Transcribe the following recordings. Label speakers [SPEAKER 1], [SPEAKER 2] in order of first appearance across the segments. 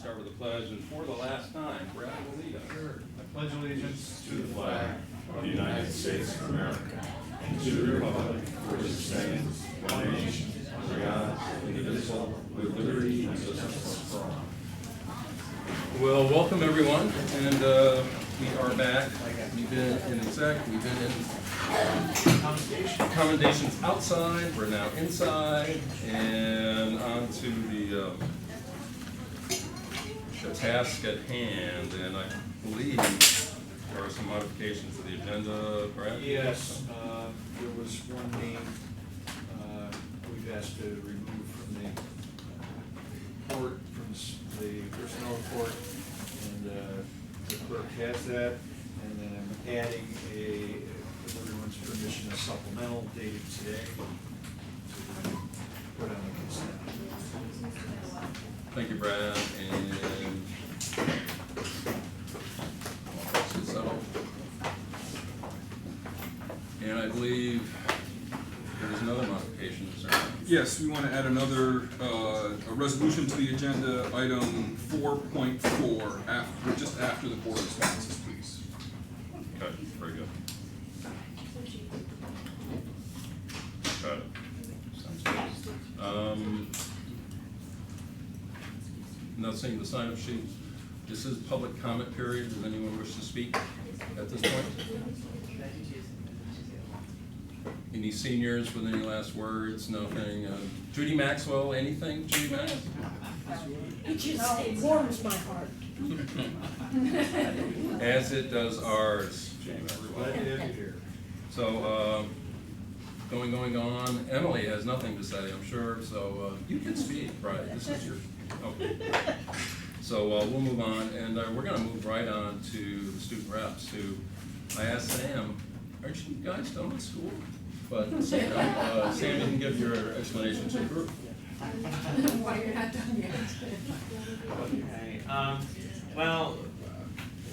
[SPEAKER 1] start with the pledge, and for the last time, Brad will lead us.
[SPEAKER 2] Sure. I pledge allegiance
[SPEAKER 3] to the flag of the United States of America and to the republic for which it stands, one nation, under God, indivisible, with liberty and justice for all.
[SPEAKER 1] Well, welcome everyone, and we are back. We've been in exec, we've been in commendations outside, we're now inside, and on to the task at hand, and I believe there are some modifications to the agenda, Brad?
[SPEAKER 2] Yes, there was one name we've asked to remove from the report, from the personnel report, and the clerk has that. And then I'm adding with everyone's permission, a supplemental dated today to put on the consent.
[SPEAKER 1] Thank you, Brad, and and I believe there's another modification, is there not?
[SPEAKER 4] Yes, we want to add another a resolution to the agenda, item 4.4, just after the board responses, please.
[SPEAKER 1] Okay, very good. Got it. Sounds good. Not seeing the sign-up sheet. This is public comment period. Does anyone wish to speak at this point? Any seniors with any last words? Nothing. Judy Maxwell, anything? Judy Maxwell?
[SPEAKER 5] It warms my heart.
[SPEAKER 1] As it does ours.
[SPEAKER 2] Glad to have you here.
[SPEAKER 1] So, going on. Emily has nothing to say, I'm sure, so you can speak, right? This is your, okay. So we'll move on, and we're going to move right on to the student reps, who I asked Sam, aren't you guys done with school? But Sam, Sam, you can give your explanation to the group.
[SPEAKER 5] Why you're not done yet.
[SPEAKER 6] Okay, well,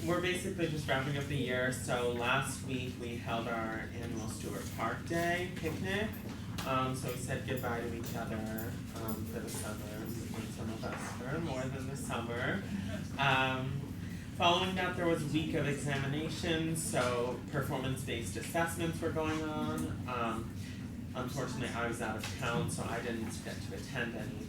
[SPEAKER 6] we're basically just wrapping up the year. So last week we held our annual Stewart Park Day picnic. So we said goodbye to each other for the summer, and some of us for more than the summer. Following that, there was a week of examinations, so performance-based assessments were going on. Unfortunately, I was out of town, so I didn't get to attend any.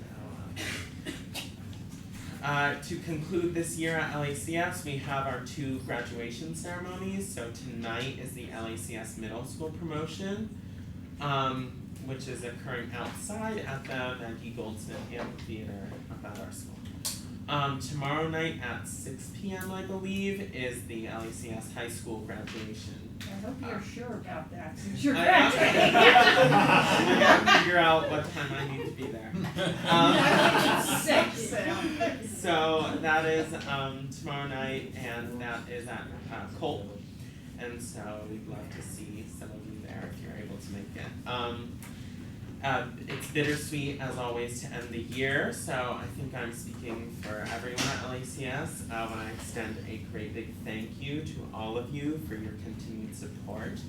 [SPEAKER 6] To conclude this year at LACS, we have our 2 graduation ceremonies. So tonight is the LACS Middle School promotion, which is occurring outside at the Maggie Goldsmith Amphitheater up at our school. Tomorrow night at 6 p.m. I believe is the LACS High School graduation.
[SPEAKER 5] I hope you're sure about that, since you're
[SPEAKER 6] I am.
[SPEAKER 5] graduating.
[SPEAKER 6] I gotta figure out what time I need to be there. So that is tomorrow night, and that is at Colt, and so we'd love to see some of you there if you're able to make it. It's bittersweet as always to end the year, so I think I'm speaking for everyone at LACS when I extend a great big thank you to all of you for your continued support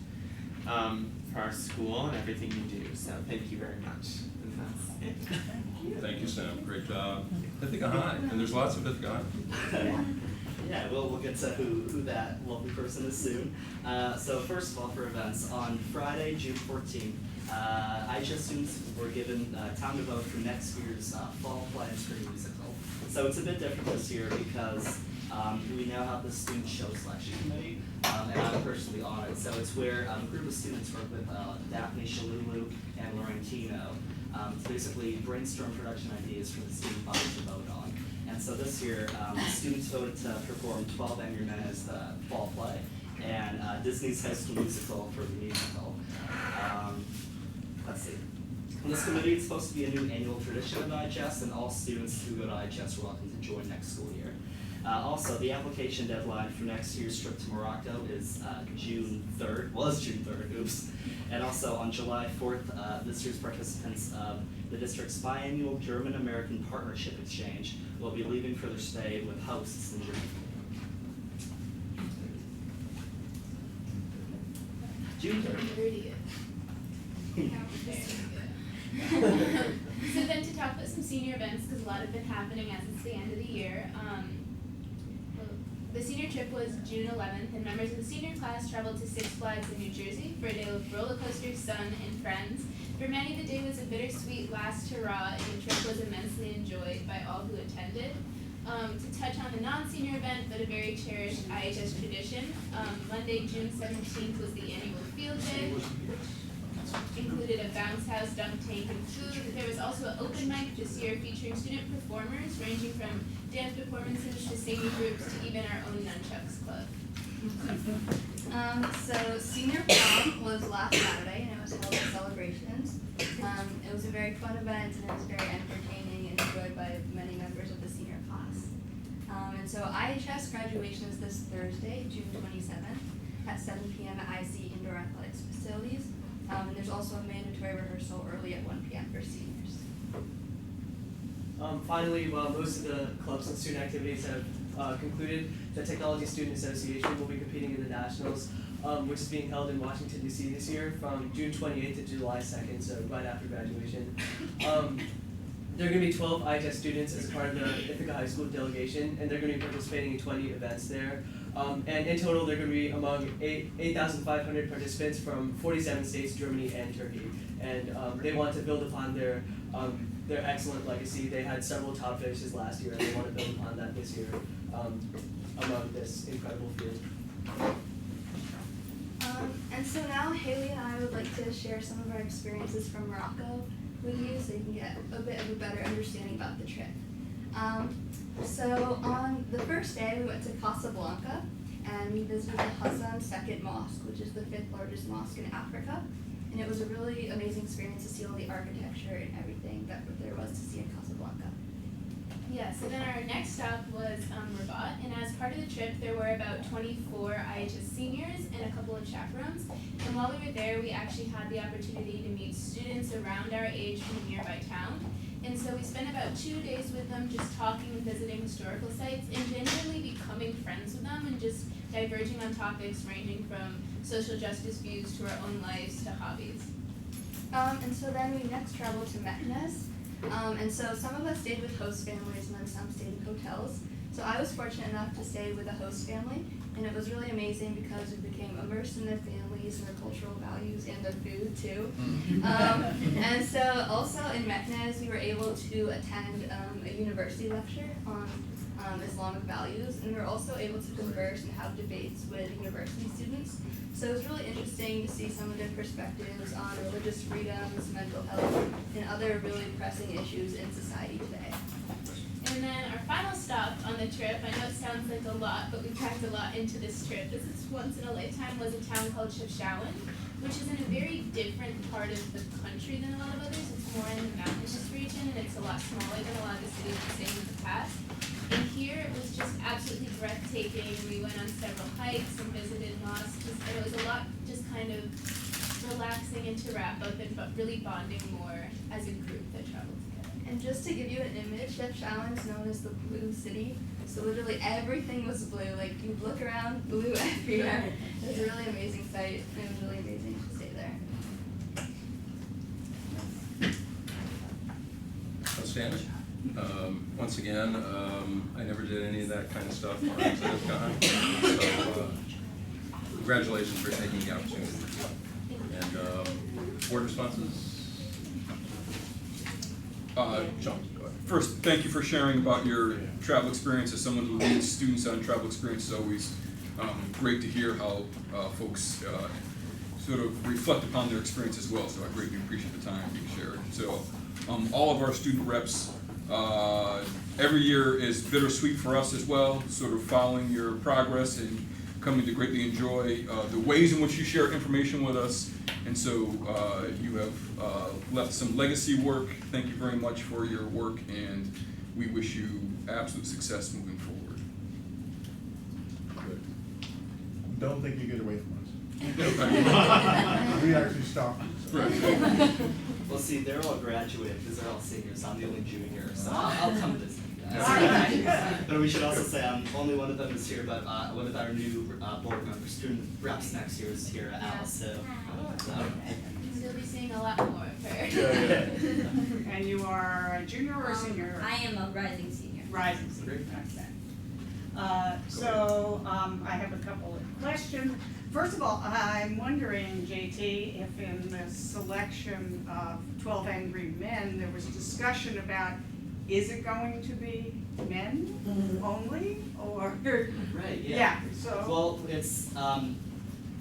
[SPEAKER 6] for our school and everything you do. So thank you very much. And that's it.
[SPEAKER 1] Thank you, Sam. Great job. Ithaca High, and there's lots of Ithaca High.
[SPEAKER 7] Yeah, we'll get to who that lovely person is soon. So first of all, for events, on Friday, June 14th, ICSD students were given time to vote for next year's fall play and spring musical. So it's a bit different this year because we now have the student show selection committee, and I'm personally on it. So it's where a group of students work with Daphne Shalulu and Laurentino to basically brainstorm production ideas for the student body to vote on. And so this year, students voted to perform 12 Angry Men as the fall play, and Disney's High School Musical for the musical. Let's see. In this committee, it's supposed to be a new annual tradition of IHS, and all students who go to IHS are welcome to join next school year. Also, the application deadline for next year's trip to Morocco is June 3rd, was June 3rd, oops. And also on July 4th, this year's participants of the district's biannual German-American Partnership Exchange will be leaving for their stay with hosts in Germany. June 3rd.
[SPEAKER 8] So then to talk about some senior events, because a lot have been happening as it's the end of the year. The senior trip was June 11th, and members of the senior class traveled to Six Flags in New Jersey for a day of roller coasters, sun, and friends. For many, the day was a bittersweet last hurrah, and the trip was immensely enjoyed by all who attended. To touch on the non-senior event, but a very cherished IHS tradition, Monday, June 17th was the annual field day. Included a bounce house, dunk tank, and food. There was also an open mic this year featuring student performers ranging from dance performances to singing groups to even our own Nunchucks Club.
[SPEAKER 9] So senior prom was last Saturday, and it was held at Celebrations. It was a very fun event, and it was very entertaining and enjoyed by many members of the senior class. And so IHS graduation is this Thursday, June 27th at 7 p.m. at IC Indoor Athletics Facilities. And there's also a mandatory rehearsal early at 1 p.m. for seniors.
[SPEAKER 10] Finally, while most of the clubs and student activities have concluded, the Technology Student Association will be competing in the Nationals, which is being held in Washington, D.C. this year from June 28th to July 2nd, so right after graduation. There are going to be 12 IHS students as part of the Ithaca High School delegation, and they're going to be participating in 20 events there. And in total, they're going to be among 8,500 participants from 47 states, Germany, and Turkey. And they want to build upon their excellent legacy. They had several top finishes last year, and they want to build upon that this year among this incredible field.
[SPEAKER 9] And so now Haley and I would like to share some of our experiences from Morocco with you so you can get a bit of a better understanding about the trip. So on the first day, we went to Casablanca and we visited the Hassan II Mosque, which is the 5th largest mosque in Africa. And it was a really amazing experience to see all the architecture and everything that there was to see in Casablanca.
[SPEAKER 8] Yeah, so then our next stop was Rabat, and as part of the trip, there were about 24 IHS seniors and a couple of chaperones. And while we were there, we actually had the opportunity to meet students around our age from a nearby town. And so we spent about 2 days with them just talking and visiting historical sites and genuinely becoming friends with them and just diverging on topics ranging from social justice views to our own lives to hobbies.
[SPEAKER 9] And so then we next traveled to Meknes. And so some of us stayed with host families and then some stayed in hotels. So I was fortunate enough to stay with a host family, and it was really amazing because we became immersed in their families and their cultural values and their food too. And so also in Meknes, we were able to attend a university lecture on Islamic values, and we were also able to converse and have debates with university students. So it was really interesting to see some of their perspectives on religious freedoms, mental health, and other really pressing issues in society today.
[SPEAKER 8] And then our final stop on the trip, I know it sounds like a lot, but we packed a lot into this trip. This is once in a lifetime, was a town called Chefchaouen, which is in a very different part of the country than a lot of others. It's more in the mountainous region, and it's a lot smaller than a lot of the cities we've seen in the past. And here it was just absolutely breathtaking. We went on several hikes and visited mosques. And it was a lot just kind of relaxing and to wrap up and but really bonding more as a group that traveled together.
[SPEAKER 9] And just to give you an image, Chefchaouen is known as the Blue City. So literally everything was blue. Like you'd look around, blue everywhere. It was a really amazing sight, and it was really amazing to stay there.
[SPEAKER 1] Outstanding. Once again, I never did any of that kind of stuff or executive con, so congratulations for taking the opportunity. And board responses? Sean, go ahead.
[SPEAKER 4] First, thank you for sharing about your travel experience. As someone who leads students on travel experience, it's always great to hear how folks sort of reflect upon their experience as well. So I greatly appreciate the time being shared. So all of our student reps, every year is bittersweet for us as well, sort of following your progress and coming to greatly enjoy the ways in which you share information with us. And so you have left some legacy work. Thank you very much for your work, and we wish you absolute success moving forward.
[SPEAKER 3] Good. Don't think you get away from us. We actually stopped you.
[SPEAKER 4] Right.
[SPEAKER 7] Well, see, they're all graduated because they're all seniors. I'm the only junior, so I'll come visit you guys.
[SPEAKER 1] Alright.
[SPEAKER 7] But we should also say only one of them is here, but one of our new board members, student reps next year is here, Alice. So
[SPEAKER 8] You'll be seeing a lot more of her.
[SPEAKER 7] yeah.
[SPEAKER 9] rising senior.
[SPEAKER 11] Rising senior, okay. I have a couple of questions. First of all, I'm wondering, JT, if in the selection of 12 Angry Men, there was discussion about, is it going to be men only, or?
[SPEAKER 7] Right,
[SPEAKER 11] Yeah, so.
[SPEAKER 7] Well, it's,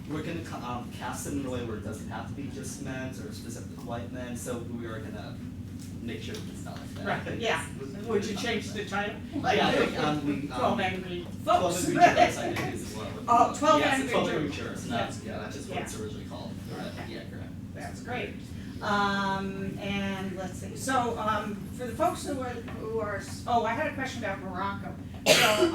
[SPEAKER 7] we're gonna cast it in a way where it doesn't have to be just men or specific white men, so we are gonna make sure it's not like that.
[SPEAKER 11] Right, yeah. Would you change the title?
[SPEAKER 7] Yeah, I think, we,
[SPEAKER 11] 12 Angry
[SPEAKER 7] 12
[SPEAKER 11] Folks.
[SPEAKER 7] Angry Jurors, I think is what.
[SPEAKER 11] Oh, 12
[SPEAKER 7] yeah,
[SPEAKER 11] Angry
[SPEAKER 7] 12 Angry
[SPEAKER 11] Jurors.
[SPEAKER 7] Jurors, and that's, yeah, that's just what it's originally called.
[SPEAKER 11] Okay.
[SPEAKER 7] Yeah, correct.
[SPEAKER 11] That's great. And let's see, so, for the folks who are, I had a question about Morocco. So,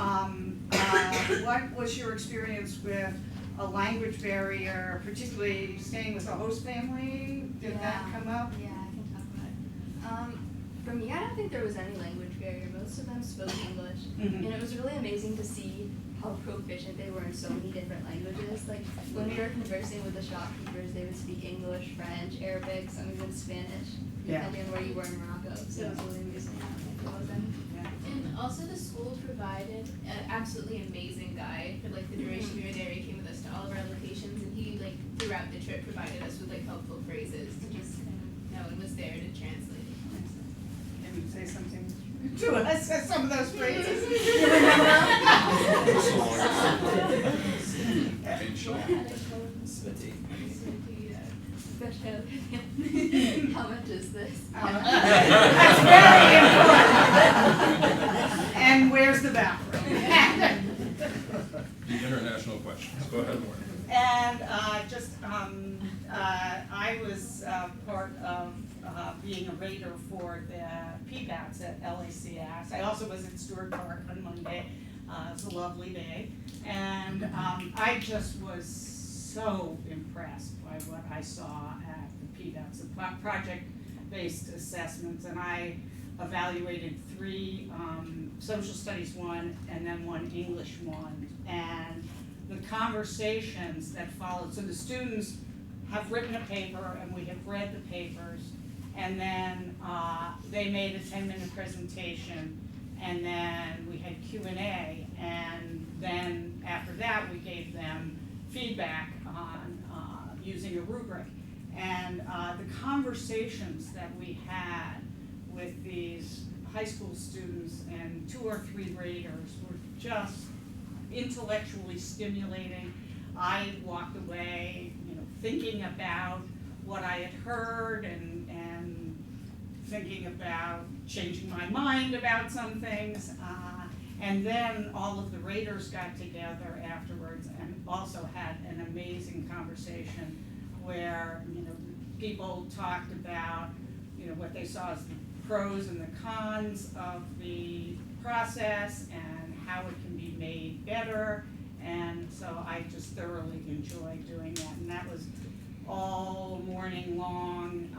[SPEAKER 11] what was your experience with a language barrier, particularly staying with a host family? Did that come up?
[SPEAKER 9] Yeah, I can talk about it. For me, I don't think there was any language barrier. Most of them spoke English,
[SPEAKER 11] Mhm.
[SPEAKER 9] and it was really amazing to see how proficient they were in so many different languages. Like when we were conversing with the shopkeepers, they would speak English, French, Arabic, some even Spanish,
[SPEAKER 11] Yeah.
[SPEAKER 9] depending on where you were in Morocco. So it was really amazing. I don't think there was any.
[SPEAKER 8] And also the school provided an absolutely amazing guide for like the duration we were there. He came with us to all of our locations, and he like throughout the trip provided us with like helpful phrases to just know and was there to translate.
[SPEAKER 11] Can you say something to us, some of those phrases? You remember?
[SPEAKER 9] How much is this?
[SPEAKER 11] That's very important. And where's the bathroom?
[SPEAKER 1] The international questions, go ahead, Lauren.
[SPEAKER 11] And I was part of being a rater for the PBATs at LACS. I also was at Stewart Park on Monday. It was a lovely day. And I just was so impressed by what I saw at the PBATs, the project-based assessments. And I evaluated 3 social studies 1 and then 1 English 1. And the conversations that followed, so the students have written a paper and we have read the papers, and then they made a 10-minute presentation, and then we had Q&A, and then after that we gave them feedback on using a rubric. And the conversations that we had with these high school students and 2 or 3 graders were just intellectually stimulating. I walked away, thinking about what I had heard and thinking about changing my mind about some things. And then all of the raters got together afterwards and also had an amazing conversation where, people talked about, what they saw as the pros and the cons of the process and how it can be made better. And so I just thoroughly enjoyed doing that. And that was all morning long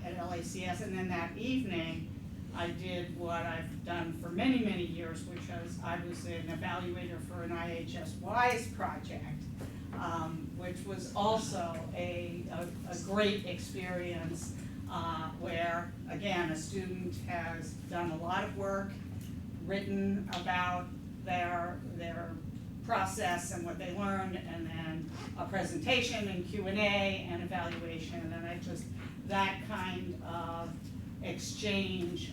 [SPEAKER 11] at LACS. And then that evening, I did what I've done for many, many years, which was I was an evaluator for an IHS WISE project, which was also a great experience where, again, a student has done a lot of work, written about their process and what they learned, and then a presentation and Q&A and evaluation, and that kind of exchange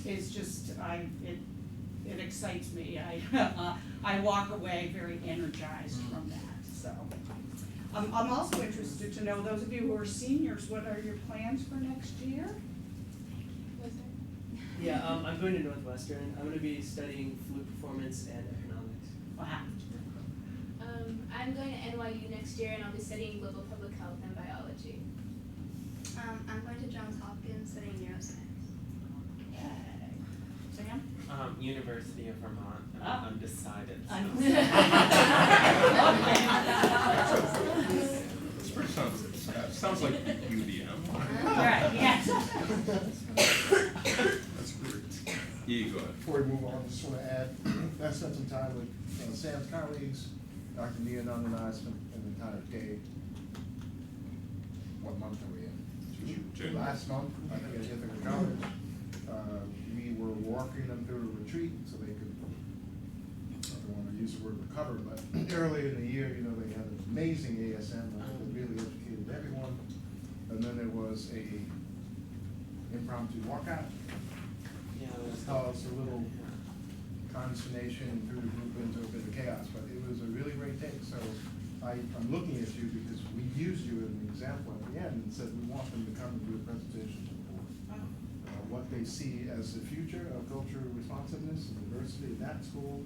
[SPEAKER 11] is just, it excites me. I walk away very energized from that, so. I'm also interested to know, those of you who are seniors, what are your plans for next year?
[SPEAKER 10] Yeah, I'm going to Northwestern. I'm going to be studying fluid performance and economics.
[SPEAKER 11] Wow.
[SPEAKER 8] I'm going to NYU next year, and I'll be studying global public health and biology.
[SPEAKER 9] I'm going to Johns Hopkins studying neuroscience.
[SPEAKER 11] Sam?
[SPEAKER 6] University of Vermont.
[SPEAKER 11] Oh.
[SPEAKER 6] I'm undecided.
[SPEAKER 1] This pretty sounds like UVM.
[SPEAKER 11] Right, yes.
[SPEAKER 1] That's great. E, go ahead.
[SPEAKER 12] Before we move on, just want to add, I spent some time with Sam's colleagues, Dr. Neonund and I spent an entire day. What month are we in?
[SPEAKER 1] June.
[SPEAKER 12] Last month, I think at Ithaca College, we were walking them through a retreat so they could, I don't want to use the word recover, but early in the year, you know, they had an amazing ASM that really educated everyone. And then there was a impromptu walkout.
[SPEAKER 6] Yeah,
[SPEAKER 12] Caused a little consternation and threw the group into a bit of chaos, but it was a really great day. So I'm looking at you because we used you as an example at the end and said we want them to come and do a presentation to the board. What they see as the future of cultural responsiveness and diversity in that school,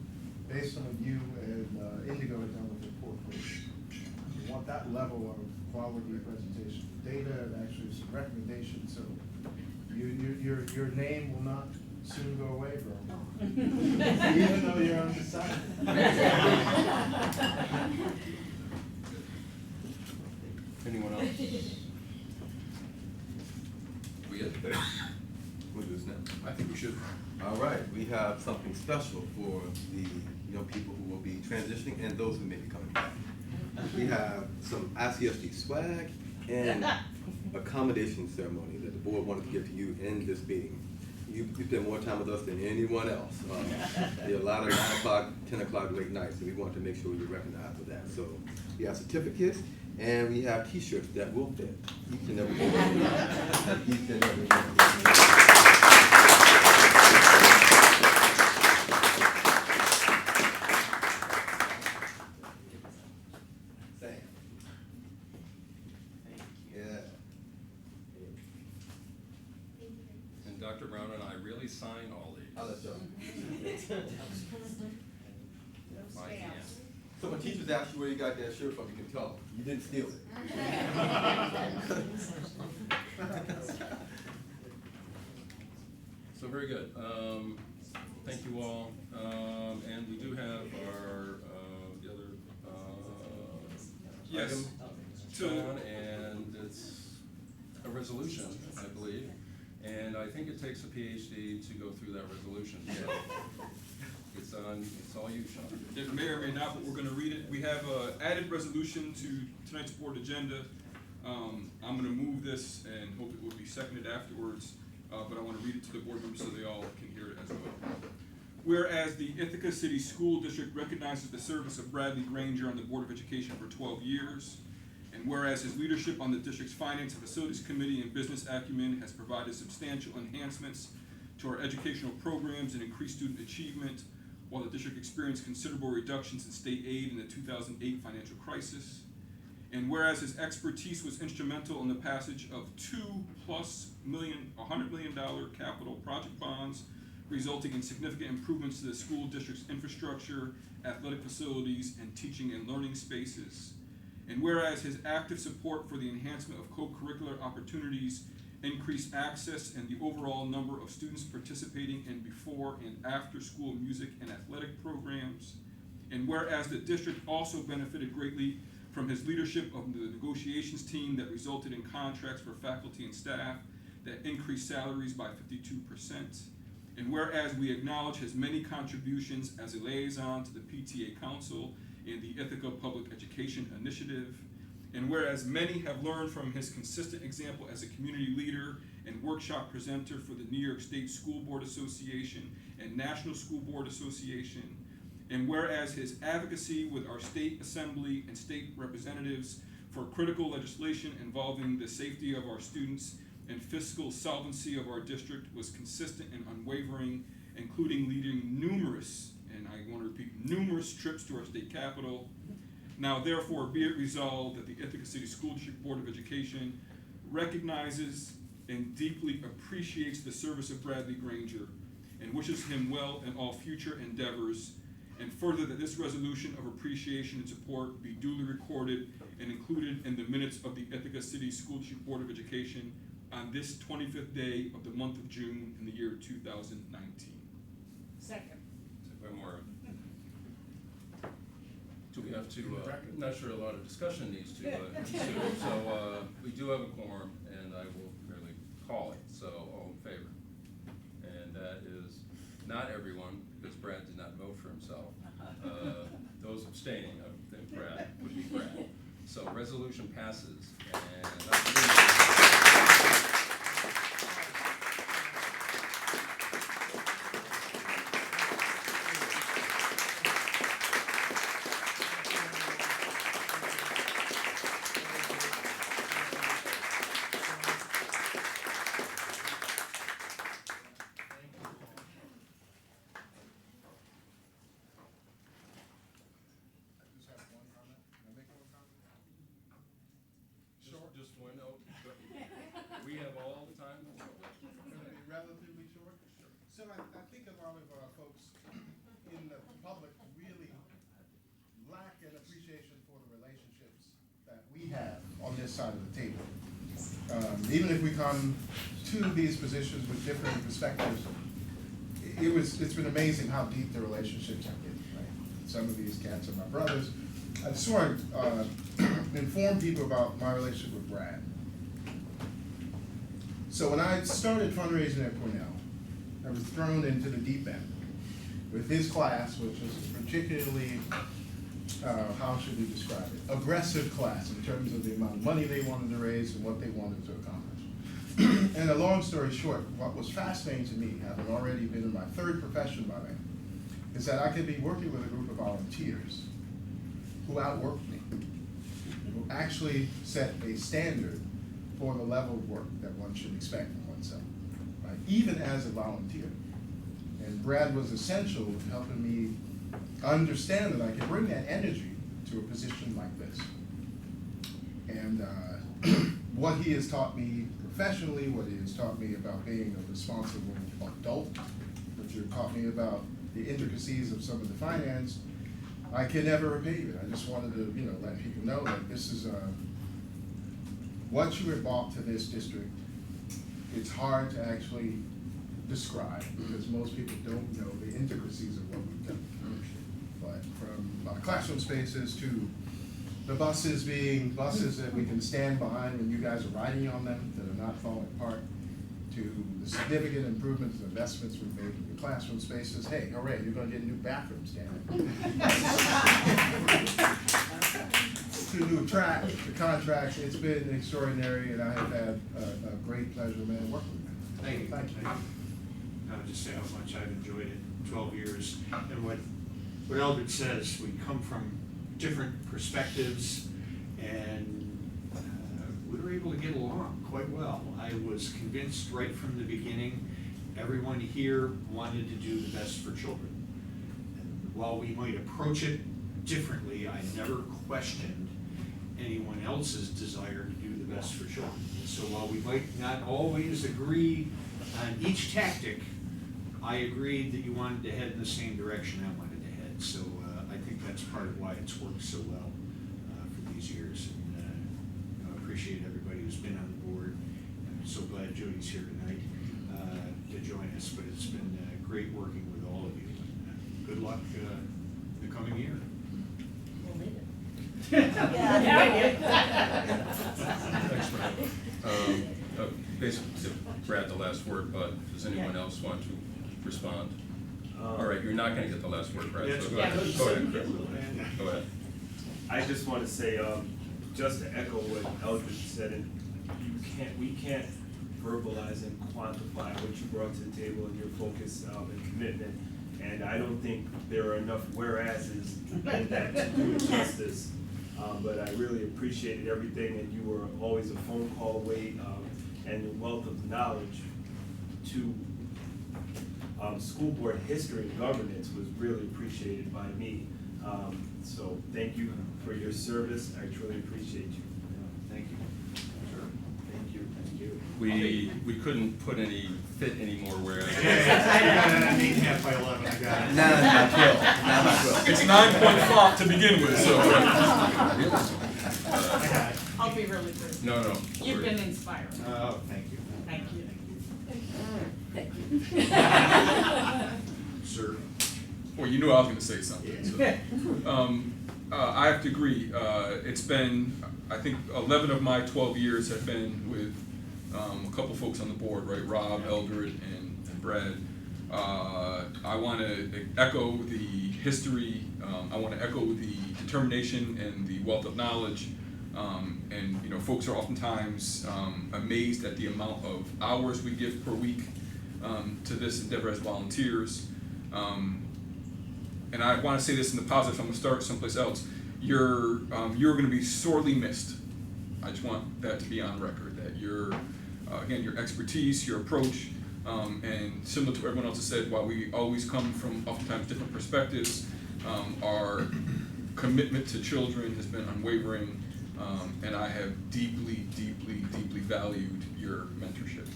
[SPEAKER 12] based on what you and Indigo had done with the report. We want that level of quality presentation, data, and actually some recommendations. So your name will not soon go away, bro. Even though you're undecided.
[SPEAKER 1] Anyone else?
[SPEAKER 13] We good? We'll do this now.
[SPEAKER 4] I think we should.
[SPEAKER 13] All right, we have something special for the young people who will be transitioning and those who may be coming back. We have some ICSD swag and accommodation ceremony that the board wanted to give to you in this meeting. You spend more time with us than anyone else. There are a lot of 9 o'clock, 10 o'clock late nights, and we want to make sure you're recognized for that. So we have certificates and we have T-shirts that will fit each and every one. Each and every one.
[SPEAKER 1] And Dr. Brown and I really sign all these.
[SPEAKER 13] I'll let y'all.
[SPEAKER 1] My hand.
[SPEAKER 13] So when teachers ask you where you got that shirt from, you can tell them. You didn't steal it.
[SPEAKER 1] So very good. Thank you all. And we do have our the other
[SPEAKER 4] Yes.
[SPEAKER 1] item
[SPEAKER 4] So-
[SPEAKER 1] on, and it's a resolution, I believe. And I think it takes a PhD to go through that resolution. So it's all you, Sean.
[SPEAKER 4] It may or may not, but we're gonna read it. We have a added resolution to tonight's board agenda. I'm gonna move this and hope it will be seconded afterwards, but I wanna read it to the board members so they all can hear it as well. Whereas the Ithaca City School District recognizes the service of Bradley Granger on the Board of Education for 12 years, and whereas his leadership on the district's Finance and Facilities Committee and business acumen has provided substantial enhancements to our educational programs and increased student achievement, while the district experienced considerable reductions in state aid in the 2008 financial crisis. And whereas his expertise was instrumental in the passage of $100 million capital project bonds, resulting in significant improvements to the school district's infrastructure, athletic facilities, and teaching and learning spaces. And whereas his active support for the enhancement of co-curricular opportunities, increased access, and the overall number of students participating in before and after school music and athletic programs. And whereas the district also benefited greatly from his leadership of the negotiations team that resulted in contracts for faculty and staff that increased salaries by 52%. And whereas we acknowledge his many contributions as a liaison to the PTA Council and the Ithaca Public Education Initiative, and whereas many have learned from his consistent example as a community leader and workshop presenter for the New York State School Board Association and National School Board Association, and whereas his advocacy with our state assembly and state representatives for critical legislation involving the safety of our students and fiscal solvency of our district was consistent and unwavering, including leading numerous, and I want to repeat, numerous trips to our state capitol. Now therefore be it resolved that the Ithaca City School District Board of Education recognizes and deeply appreciates the service of Bradley Granger and wishes him well in all future endeavors, and further that this resolution of appreciation and support be duly recorded and included in the minutes of the Ithaca City School District Board of Education on this 25th day of the month of June in the year 2019.
[SPEAKER 11] Second.
[SPEAKER 1] One more. Do we have to, I'm not sure a lot of discussion needs to ensue. So we do have a quorum, and I will merely call it. So all in favor? And that is not everyone, because Brad did not vote for himself. Those abstaining, I think Brad would be Brad. So resolution passes, and have all the time in the world.
[SPEAKER 12] Gonna be relatively short. So I think a lot of folks in the public really lack an appreciation for the relationships that we have on this side of the table. Even if we come to these positions with different perspectives, it's been amazing how deep the relationships have been, right? Some of these cats are my brothers. I just want to inform people about my relationship with Brad. So when I started fundraising at Cornell, I was thrown into the deep end with his class, which was particularly, how should we describe it, aggressive class in terms of the amount of money they wanted to raise and what they wanted to accomplish. And a long story short, what was fascinating to me, having already been in my third profession by then, is that I could be working with a group of volunteers who outworked me, who actually set a standard for the level of work that one should expect from oneself, right? Even as a volunteer. And Brad was essential in helping me understand that I could bring that energy to a position like this. And what he has taught me professionally, what he has taught me about being a responsible adult, what you've taught me about the intricacies of some of the finance, I can never repay you. I just wanted to, let people know that this is what you have brought to this district. It's hard to actually describe because most people don't know the intricacies of what we've done. But from classroom spaces to the buses being buses that we can stand behind when you guys are riding on them, that are not falling apart, to the significant improvements and investments we've made in the classroom spaces. Hey, hooray, you're going to get new bathrooms, damn it. To new track, to contracts, it's been extraordinary, and I have had a great pleasure, man, working with you.
[SPEAKER 2] Thank you.
[SPEAKER 12] Thank you.
[SPEAKER 2] I would just say how much I've enjoyed it, 12 years. And what Eldred says, we come from different perspectives, and we were able to get along quite well. I was convinced right from the beginning, everyone here wanted to do the best for children. And while we might approach it differently, I never questioned anyone else's desire to do the best for children. And so while we might not always agree on each tactic, I agreed that you wanted to head in the same direction I wanted to head. So I think that's part of why it's worked so well for these years. And I appreciate everybody who's been on the board. I'm so glad Jody's here tonight to join us, but it's been great working with all of you. And good luck the coming year.
[SPEAKER 11] We'll need it.
[SPEAKER 1] Thanks, Brad. Basically, Brad, the last word, but does anyone else want to respond? All right, you're not going to get the last word, Brad, so go ahead. Go ahead, Chris. Go ahead.
[SPEAKER 3] I just want to say, just to echo what Eldred said, and we can't verbalize and quantify what you brought to the table and your focus and commitment. And I don't think there are enough whereases in that to do it justice. But I really appreciated everything, and you were always a phone call away, and your wealth of knowledge to school board history and governance was really appreciated by me. So thank you for your service. I truly appreciate you.
[SPEAKER 2] Thank you.
[SPEAKER 1] Sure.
[SPEAKER 2] Thank you. Thank you.
[SPEAKER 1] We couldn't fit any more whereas.
[SPEAKER 2] I need half by 11. I got it.
[SPEAKER 13] Now
[SPEAKER 4] It's 9.5 to begin with, so.
[SPEAKER 11] I'll be really brief.
[SPEAKER 1] No.
[SPEAKER 11] You've been inspiring.
[SPEAKER 2] Oh, thank you.
[SPEAKER 11] Thank you.
[SPEAKER 2] Sir.
[SPEAKER 4] Well, you knew I was going to say something. So. I have to agree. It's been, I think, 11 of my 12 years have been with a couple folks on the board, right? Rob, Eldred, and Brad. I want to echo the history. I want to echo the determination and the wealth of knowledge. And folks are oftentimes amazed at the amount of hours we give per week to this endeavor as volunteers. And I want to say this in the positive, so I'm going to start someplace else. You're going to be sorely missed. I just want that to be on record, that your expertise, your approach, and similar to what everyone else has said, while we always come from oftentimes different perspectives, our commitment to children has been unwavering. And I have deeply, deeply, deeply valued your mentorship.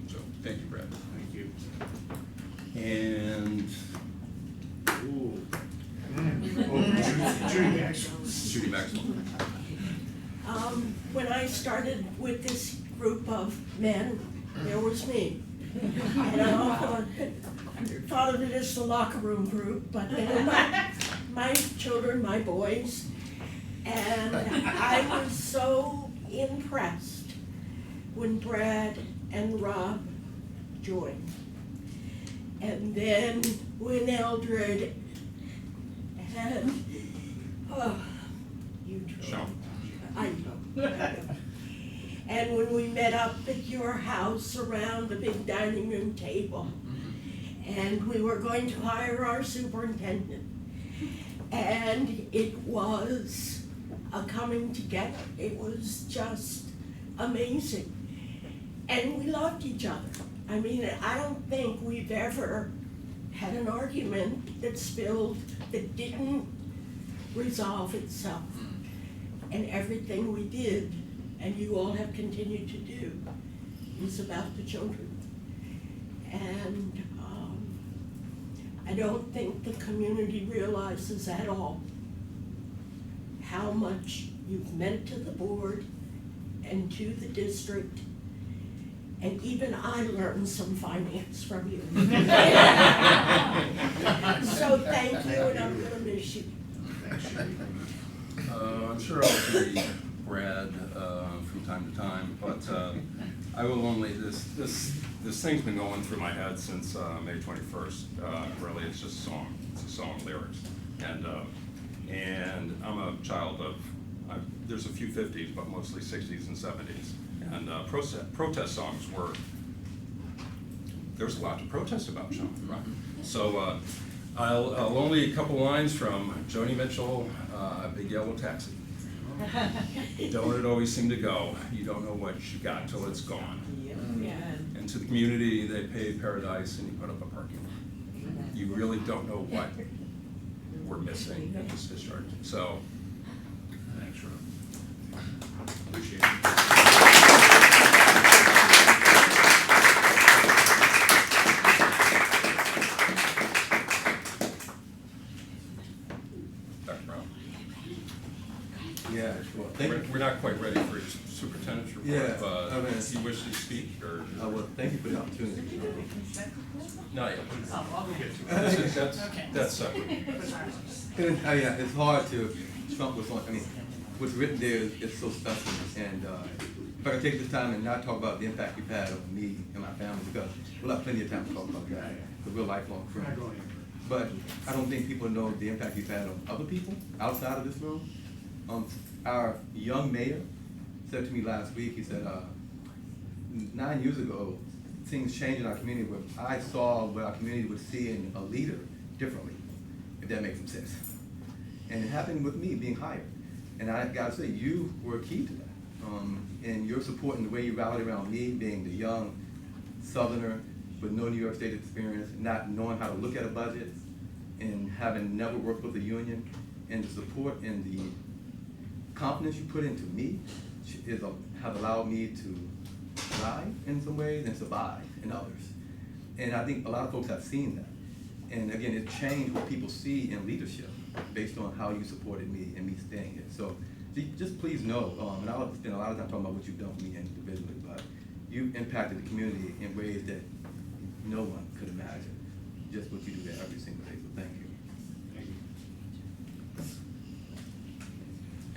[SPEAKER 4] So, thank you, Brad.
[SPEAKER 2] Thank you.
[SPEAKER 1] And,
[SPEAKER 2] Ooh. Judy Maxwell.
[SPEAKER 1] Judy Maxwell.
[SPEAKER 14] When I started with this group of men, there was me. And I often thought of it as the locker room group, but they were my children, my boys. And I was so impressed when Brad and Rob joined. And then when Eldred and, you two.
[SPEAKER 1] Sean.
[SPEAKER 14] I know. And when we met up at your house around the big dining room table, and we were going to hire our superintendent, and it was a coming together. It was just amazing. And we loved each other. I mean, I don't think we've ever had an argument that spilled, that didn't resolve itself. And everything we did, and you all have continued to do, is about the children. And I don't think the community realizes at all how much you've meant to the board and to the district. And even I learned some finance from you. So thank you, and I'm gonna miss you.
[SPEAKER 1] I'm sure I'll see Brad from time to time, but I will only, this thing's been going through my head since May 21st. Really, it's just a song. It's a song lyrics. And I'm a child of, there's a few 50s, but mostly 60s and 70s. And protest songs were, there was a lot to protest about, Sean, right? So I'll only a couple lines from Joni Mitchell, Big Yellow Taxi. Don't it always seem to go? You don't know what you got till it's gone. And to the community, they pay paradise and you put up a parking lot. You really don't know what we're missing in this discharge. So,
[SPEAKER 2] Thanks, Rob. Appreciate it.
[SPEAKER 1] Dr. Brown.
[SPEAKER 13] Yeah, well, thank you.
[SPEAKER 1] We're not quite ready for your superintendent's report,
[SPEAKER 13] Yeah,
[SPEAKER 1] but
[SPEAKER 13] I mean-
[SPEAKER 1] do you wish to speak, or?
[SPEAKER 13] Well, thank you for the opportunity.
[SPEAKER 1] Not yet.
[SPEAKER 2] I'll get to it.
[SPEAKER 1] That's separate.
[SPEAKER 13] Yeah, it's hard to trump what's on, I mean, what's written there is so special. And if I can take this time and not talk about the impact you've had on me and my family, because we'll have plenty of time to talk about that, because we're lifelong friends. But I don't think people know the impact you've had on other people outside of this room. Our young mayor said to me last week, he said, 9 years ago, things changed in our community where I saw what our community would see in a leader differently, if that makes some sense. And it happened with me being hired. And I gotta say, you were key to that. And your support and the way you rallied around me, being the young Southerner with no New York State experience, not knowing how to look at a budget, and having never worked with a union, and the support and the confidence you put into me has allowed me to thrive in some ways and survive in others. And I think a lot of folks have seen that. And again, it changed what people see in leadership based on how you supported me and me staying here. So just please know, and I'll spend a lot of time talking about what you've done for me individually, but you've impacted the community in ways that no one could imagine. Just what you do there every single day, so thank you.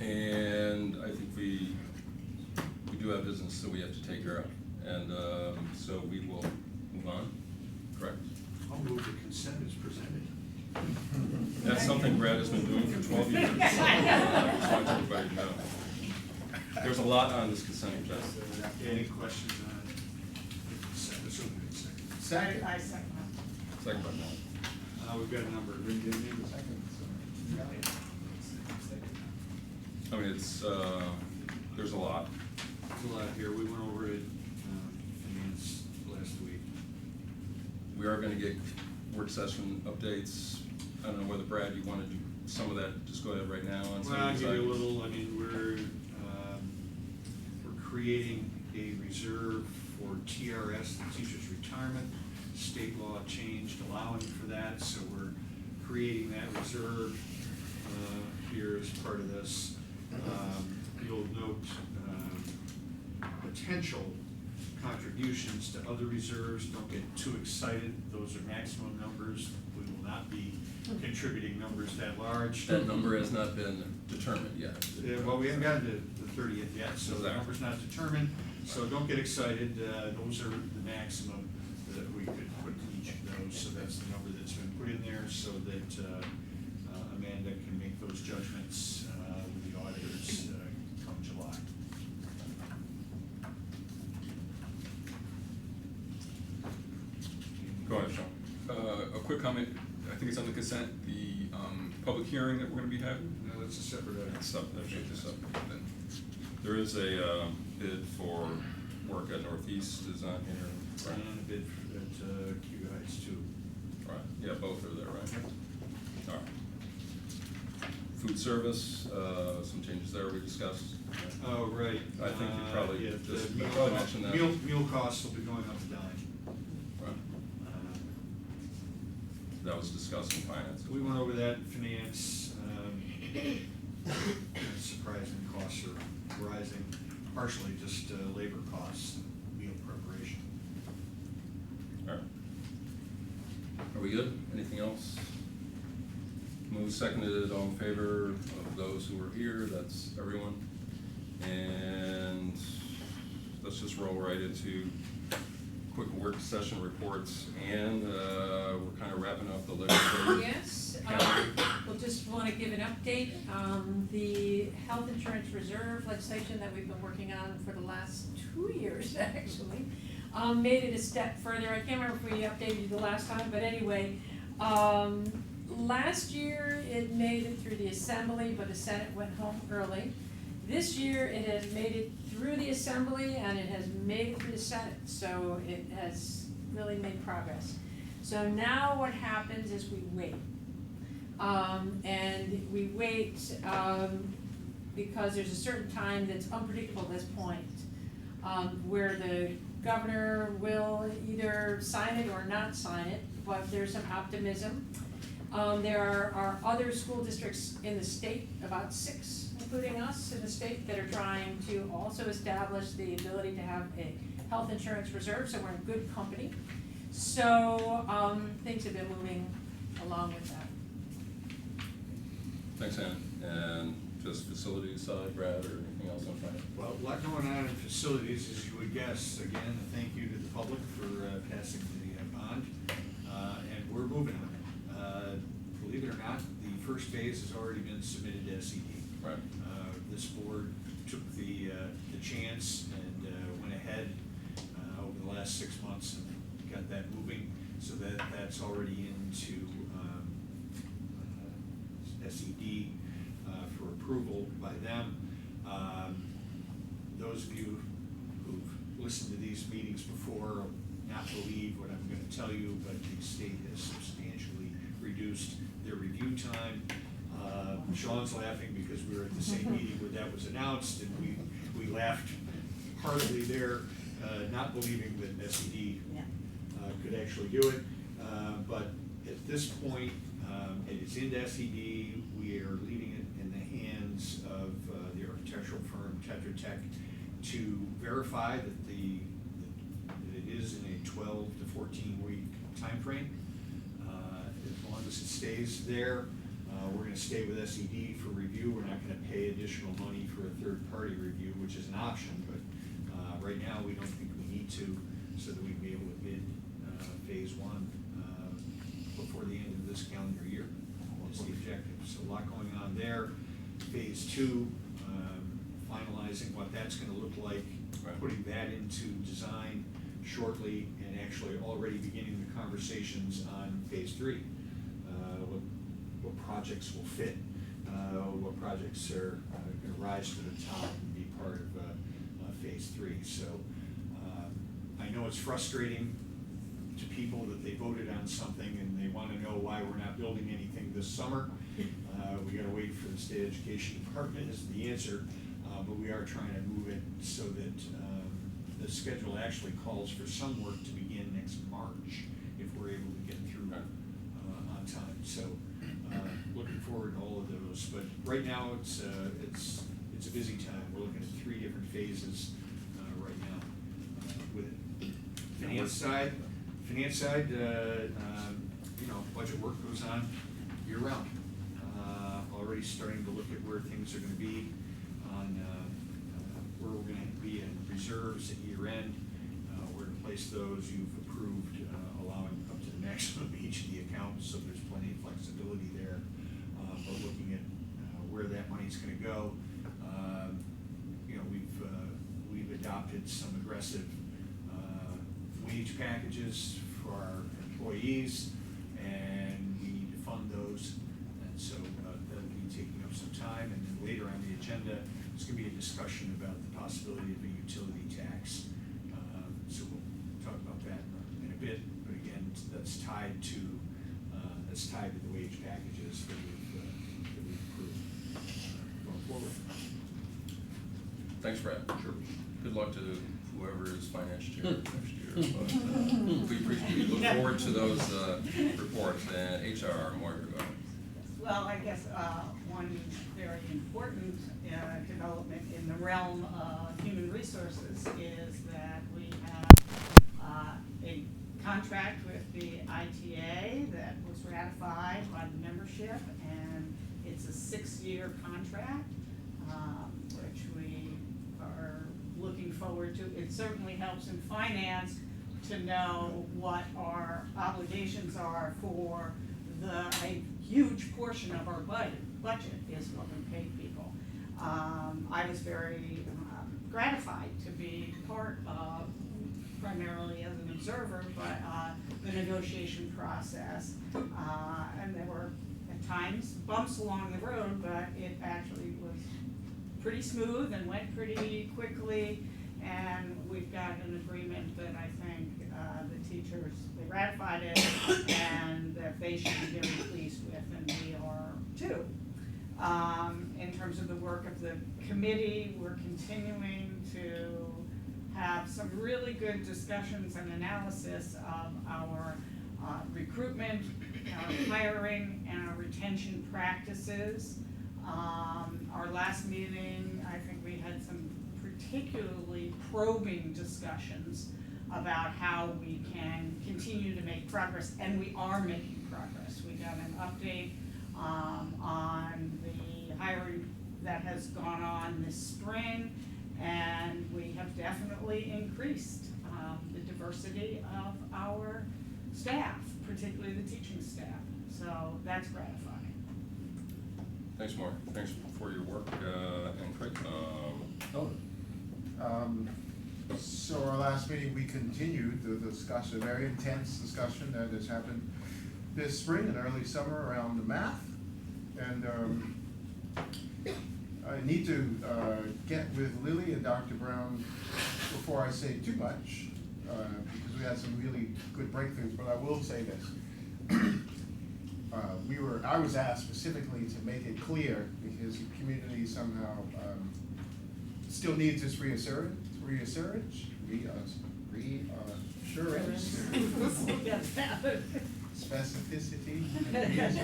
[SPEAKER 1] And I think we do have business that we have to take care of. And so we will move on, correct?
[SPEAKER 2] I'll move the consent as presented.
[SPEAKER 1] That's something Brad has been doing for 12 years. I just want everybody to know. There's a lot on this consent agenda.
[SPEAKER 2] Any questions on the consent? Assuming it's second.
[SPEAKER 12] Second.
[SPEAKER 11] I second that.
[SPEAKER 1] Second by Paul.
[SPEAKER 2] We've got a number.
[SPEAKER 12] Bring them in a second, so.
[SPEAKER 1] I mean, it's, there's a lot.
[SPEAKER 2] There's a lot here. We went over it, finance last week.
[SPEAKER 1] We are gonna get work session updates. I don't know whether, Brad, you wanted to some of that, just go ahead right now on some
[SPEAKER 2] Well, I'll
[SPEAKER 1] of these
[SPEAKER 2] give you a
[SPEAKER 1] items?
[SPEAKER 2] little, I mean, we're creating a reserve for TRS, the teacher's retirement. State law changed allowing for that, so we're creating that reserve, here as part of this. You'll note, potential contributions to other reserves. Don't get too excited, those are maximum numbers. We will not be contributing numbers that large.
[SPEAKER 1] That number has not been determined yet.
[SPEAKER 2] Yeah, well, we haven't gotten to the 30th yet, so the
[SPEAKER 1] Exactly.
[SPEAKER 2] number's not determined, so don't get excited. Those are the maximum that we could put to each of those, so that's the number that's been put in there so that Amanda can make those judgments with the auditors come July.
[SPEAKER 1] Go ahead, Sean.
[SPEAKER 4] A quick comment, I think it's on the consent, the public hearing that we're gonna be having.
[SPEAKER 2] No, that's a separate item.
[SPEAKER 4] Then.
[SPEAKER 1] There is a bid for work at Northeast is on here. Right.
[SPEAKER 2] And a bid at Q Heights too.
[SPEAKER 1] Right, yeah, both are there, right? All right. Food service, some changes there we discussed.
[SPEAKER 2] Oh, right.
[SPEAKER 1] I think you probably
[SPEAKER 2] Yeah,
[SPEAKER 1] just-
[SPEAKER 2] the
[SPEAKER 1] you probably mentioned that.
[SPEAKER 2] Meal costs will be going up a dime.
[SPEAKER 1] Right. That was discussed in finance.
[SPEAKER 2] We went over that in finance. Surprising costs are rising, partially just labor costs and meal preparation.
[SPEAKER 1] All right. Are we good? Anything else? Moved, seconded, all in favor of those who are here, that's everyone. And let's just roll right into quick work session reports, and we're kind of wrapping up the legislative.
[SPEAKER 5] Yes, we'll just want to give an update. The health insurance reserve legislation that we've been working on for the last 2 years, actually, made it a step further. I can't remember if we updated you the last time, but anyway, last year it made it through the Assembly, but the Senate went home early. This year it has made it through the Assembly and it has made it through the Senate, so it has really made progress. So now what happens is we wait. And we wait because there's a certain time that's unpredictable at this point, where the governor will either sign it or not sign it, but there's some optimism. There are other school districts in the state, about 6, including us in the state, that are trying to also establish the ability to have a health insurance reserve, so we're in good company. So things have been moving along with that.
[SPEAKER 1] Thanks, Ann. And just facilities side, Brad, or anything else on finance?
[SPEAKER 2] Well, a lot going on in facilities, as you would guess. Again, thank you to the public for passing the bond, and we're moving on it. Believe it or not, the first phase has already been submitted to SED.
[SPEAKER 1] Right.
[SPEAKER 2] This board took the chance and went ahead over the last 6 months and got that moving, so that's already into SED for approval by them. Those of you who've listened to these meetings before will not believe what I'm going to tell you, but the state has substantially reduced their review time. Sean's laughing because we were at the same meeting where that was announced, and we laughed heartily there, not believing that SED could actually do it. But at this point, it is into SED. We are leaving it in the hands of the architectural firm Tetra Tech to verify that it is in a 12 to 14 week time frame. As long as it stays there, we're going to stay with SED for review. We're not going to pay additional money for a third-party review, which is an option, but right now we don't think we need to, so that we can be able to bid phase 1 before the end of this calendar year. Is the objective. So a lot going on there. Phase 2, finalizing what that's going to look like, putting that into design shortly, and actually already beginning the conversations on phase 3. What projects will fit, what projects are going to rise to the top and be part of phase 3. So I know it's frustrating to people that they voted on something and they wanna know why we're not building anything this summer. We gotta wait for the state education department is the answer, but we are trying to move it so that, the schedule actually calls for some work to begin next March, if we're able to get through, on time. So, looking forward to all of those, but right now it's a busy time. We're looking at 3 different phases, right now, with it. Finance side, budget work goes on year round. Already starting to look at where things are gonna be on, where we're gonna be in reserves at year end, where to place those. You've approved, allowing up to the maximum of each of the accounts, so there's plenty of flexibility there. But looking at, where that money's gonna go, we've adopted some aggressive, wage packages for our employees, and we need to fund those. And so, that'll be taking up some time, and then later on the agenda, there's gonna be a discussion about the possibility of a utility tax. So we'll talk about that in a bit, but again, that's tied to the wage packages that we've approved, going forward.
[SPEAKER 1] Thanks, Brad.
[SPEAKER 2] Sure.
[SPEAKER 1] Good luck to whoever is finance chair next year. But, we look forward to those reports, and HR, Margaret.
[SPEAKER 11] Well, I guess one very important development in the realm of human resources is that we have a contract with the ITA that was ratified by the membership, and it's a 6-year contract, which we are looking forward to. It certainly helps in finance to know what our obligations are for a huge portion of our budget is what we pay people. I was very gratified to be part of, primarily as an observer, but the negotiation process. And there were at times bumps along the road, but it actually was pretty smooth and went pretty quickly. And we've got an agreement that I think the teachers, they ratified it, and that they should be very pleased with, and we are too. In terms of the work of the committee, we're continuing to have some really good discussions and analysis of our recruitment, our hiring, and our retention practices. Our last meeting, I think we had some particularly probing discussions about how we can continue to make progress, and we are making progress. We got an update on the hiring that has gone on this spring, and we have definitely increased the diversity of our staff, particularly the teaching staff. So that's gratifying.
[SPEAKER 1] Thanks, Mark. Thanks for your work, and Craig.
[SPEAKER 12] So our last meeting, we continued the discussion, a very intense discussion that has happened this spring and early summer around the math. And I need to get with Lily and Dr. Brown before I say too much, because we had some really good breakthroughs, but I will say this. I was asked specifically to make it clear, because the community somehow still needs this reassurance, specificity.
[SPEAKER 1] I can't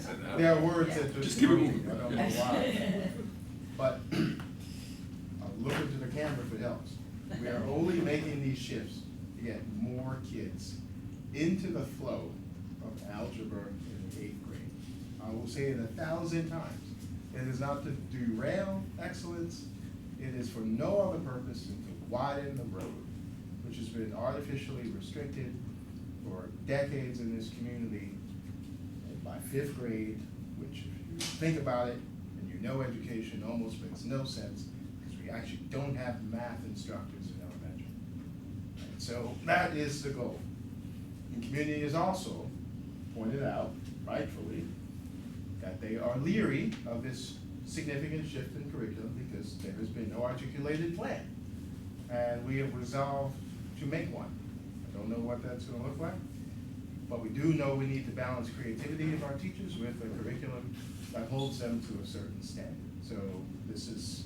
[SPEAKER 1] say that.
[SPEAKER 12] There are words that
[SPEAKER 4] Just keep it moving.
[SPEAKER 12] I don't know why. But I'll look into the camera if it helps. We are only making these shifts to get more kids into the flow of algebra in the 8th grade. I will say it 1,000 times. It is not to derail excellence. It is for no other purpose than to widen the road, which has been artificially restricted for decades in this community. And by 5th grade, which if you think about it, and you know education almost makes no sense, because we actually don't have math instructors in elementary. And so that is the goal. And community has also pointed out, rightfully, that they are leery of this significant shift in curriculum because there has been no articulated plan. And we have resolved to make one Don't know what that's gonna look like, but we do know we need to balance creativity of our teachers with a curriculum that holds them to a certain standard. So these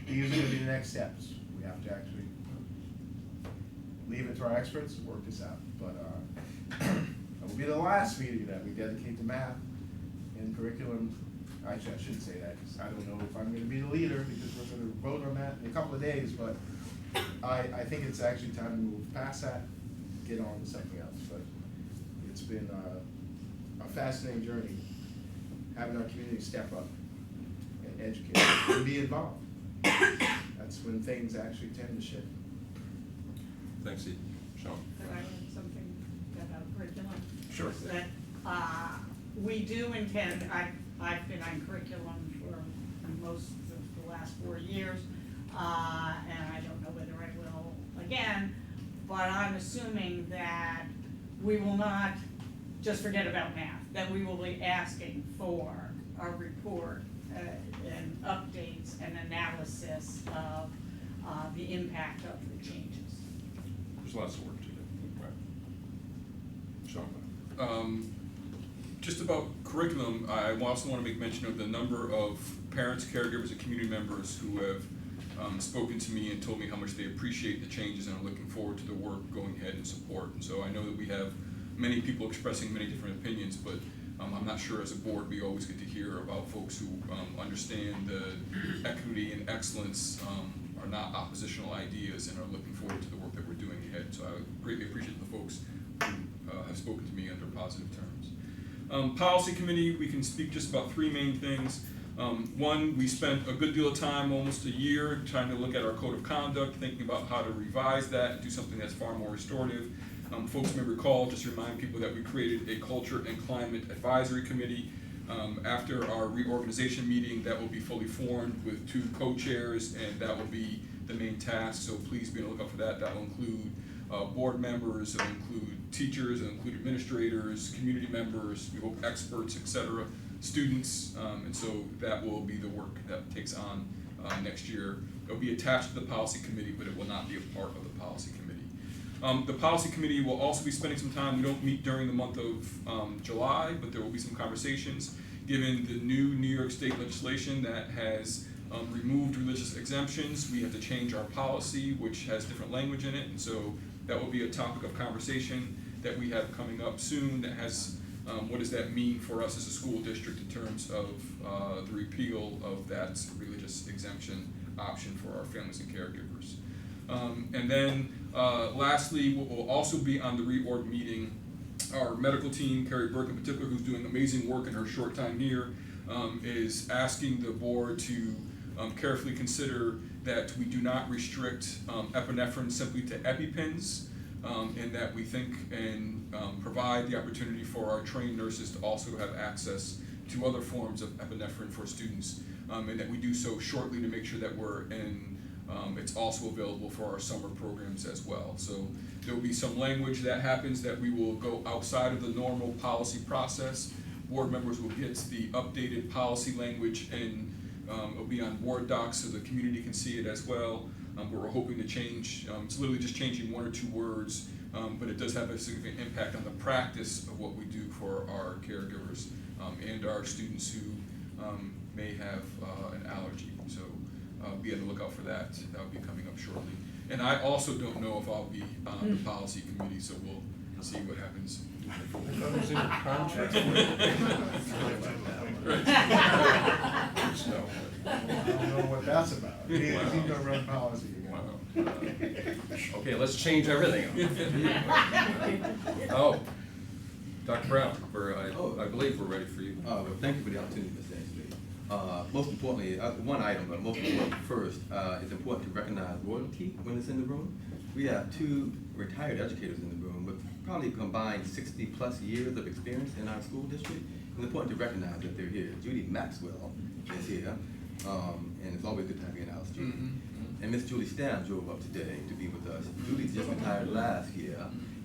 [SPEAKER 12] are gonna be the next steps. We have to actually leave it to our experts to work this out. But it will be the last meeting that we dedicate to math and curriculum. Actually, I shouldn't say that, because I don't know if I'm gonna be the leader, because we're gonna vote on that in a couple of days, but I think it's actually time to move past that, get on to something else. But it's been a fascinating journey, having our community step up and educate and be involved. That's when things actually tend to shift.
[SPEAKER 1] Thanks, Steve. Sean?
[SPEAKER 11] Could I add something about curriculum?
[SPEAKER 1] Sure.
[SPEAKER 11] That, we do intend, I've been on curriculum for most of the last 4 years, and I don't know whether I will again, but I'm assuming that we will not just forget about math, that we will be asking for a report and updates and analysis of the impact of the changes.
[SPEAKER 1] There's lots of work to do, right? Sean?
[SPEAKER 4] Just about curriculum, I also want to make mention of the number of parents, caregivers, and community members who have spoken to me and told me how much they appreciate the changes and are looking forward to the work going ahead and support. And so I know that we have many people expressing many different opinions, but I'm not sure as a board we always get to hear about folks who understand the equity and excellence are not oppositional ideas and are looking forward to the work that we're doing ahead. So I greatly appreciate the folks who have spoken to me under positive terms. Policy committee, we can speak just about three main things. One, we spent a good deal of time, almost a year, trying to look at our code of conduct, thinking about how to revise that, do something that's far more restorative. Folks may recall, just to remind people, that we created a culture and climate advisory committee. After our reorganization meeting, that will be fully formed with 2 co-chairs, and that will be the main task, so please be on the lookout for that. That will include board members, it'll include teachers, it'll include administrators, community members, we hope experts, etc., students, and so that will be the work that takes on next year. It'll be attached to the policy committee, but it will not be a part of the policy committee. The policy committee will also be spending some time, we don't meet during the month of July, but there will be some conversations given the new New York State legislation that has removed religious exemptions. We have to change our policy, which has different language in it, and so that will be a topic of conversation that we have coming up soon that has what does that mean for us as a school district in terms of the repeal of that religious exemption option for our families and caregivers. And then lastly, what will also be on the reorg meeting, our medical team, Carrie Burke in particular, who's doing amazing work in her short time here, is asking the board to carefully consider that we do not restrict epinephrine simply to EpiPens, and that we think and provide the opportunity for our trained nurses to also have access to other forms of epinephrine for students, and that we do so shortly to make sure that we're in, it's also available for our summer programs as well. So there will be some language that happens that we will go outside of the normal policy process. Board members will get the updated policy language, and it'll be on Word docs so the community can see it as well. But we're hoping to change, it's literally just changing 1 or 2 words, but it does have a significant impact on the practice of what we do for our caregivers and our students who may have an allergy. So be on the lookout for that. That will be coming up shortly. And I also don't know if I'll be on the policy committee, so we'll see what happens.
[SPEAKER 12] I thought it was in your contract.
[SPEAKER 1] So,
[SPEAKER 12] I don't know what that's about. He's gonna run policy again.
[SPEAKER 1] wow. Okay, let's change everything up. Oh, Dr. Brown, I believe we're ready for you.
[SPEAKER 13] Well, thank you for the opportunity, Mr. Ainsley. Most importantly, one item, but most important first, it's important to recognize royalty when it's in the room. We have 2 retired educators in the room with probably combined 60+ years of experience in our school district. It's important to recognize that they're here. Judy Maxwell is here, and it's always good to have you in house, Judy. And Miss Julie Stam drove up today to be with us. Julie just retired last year,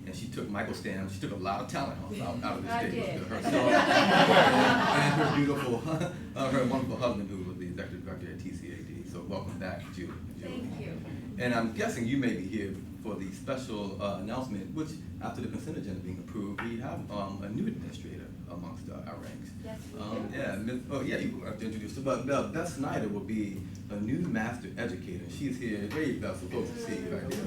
[SPEAKER 13] and she took Michael Stam, she took a lot of talent out of the state herself. And her beautiful, her wonderful husband, who was the executive director at TCAD. So welcome back, Julie.
[SPEAKER 9] Thank you.
[SPEAKER 13] And I'm guessing you may be here for the special announcement, which after the consent agenda being approved, we have a new administrator amongst our ranks.
[SPEAKER 8] Yes, we do.
[SPEAKER 13] You have to introduce her, but Beth Snyder will be a new master educator. She's here. Very Beth, so folks to see you right there.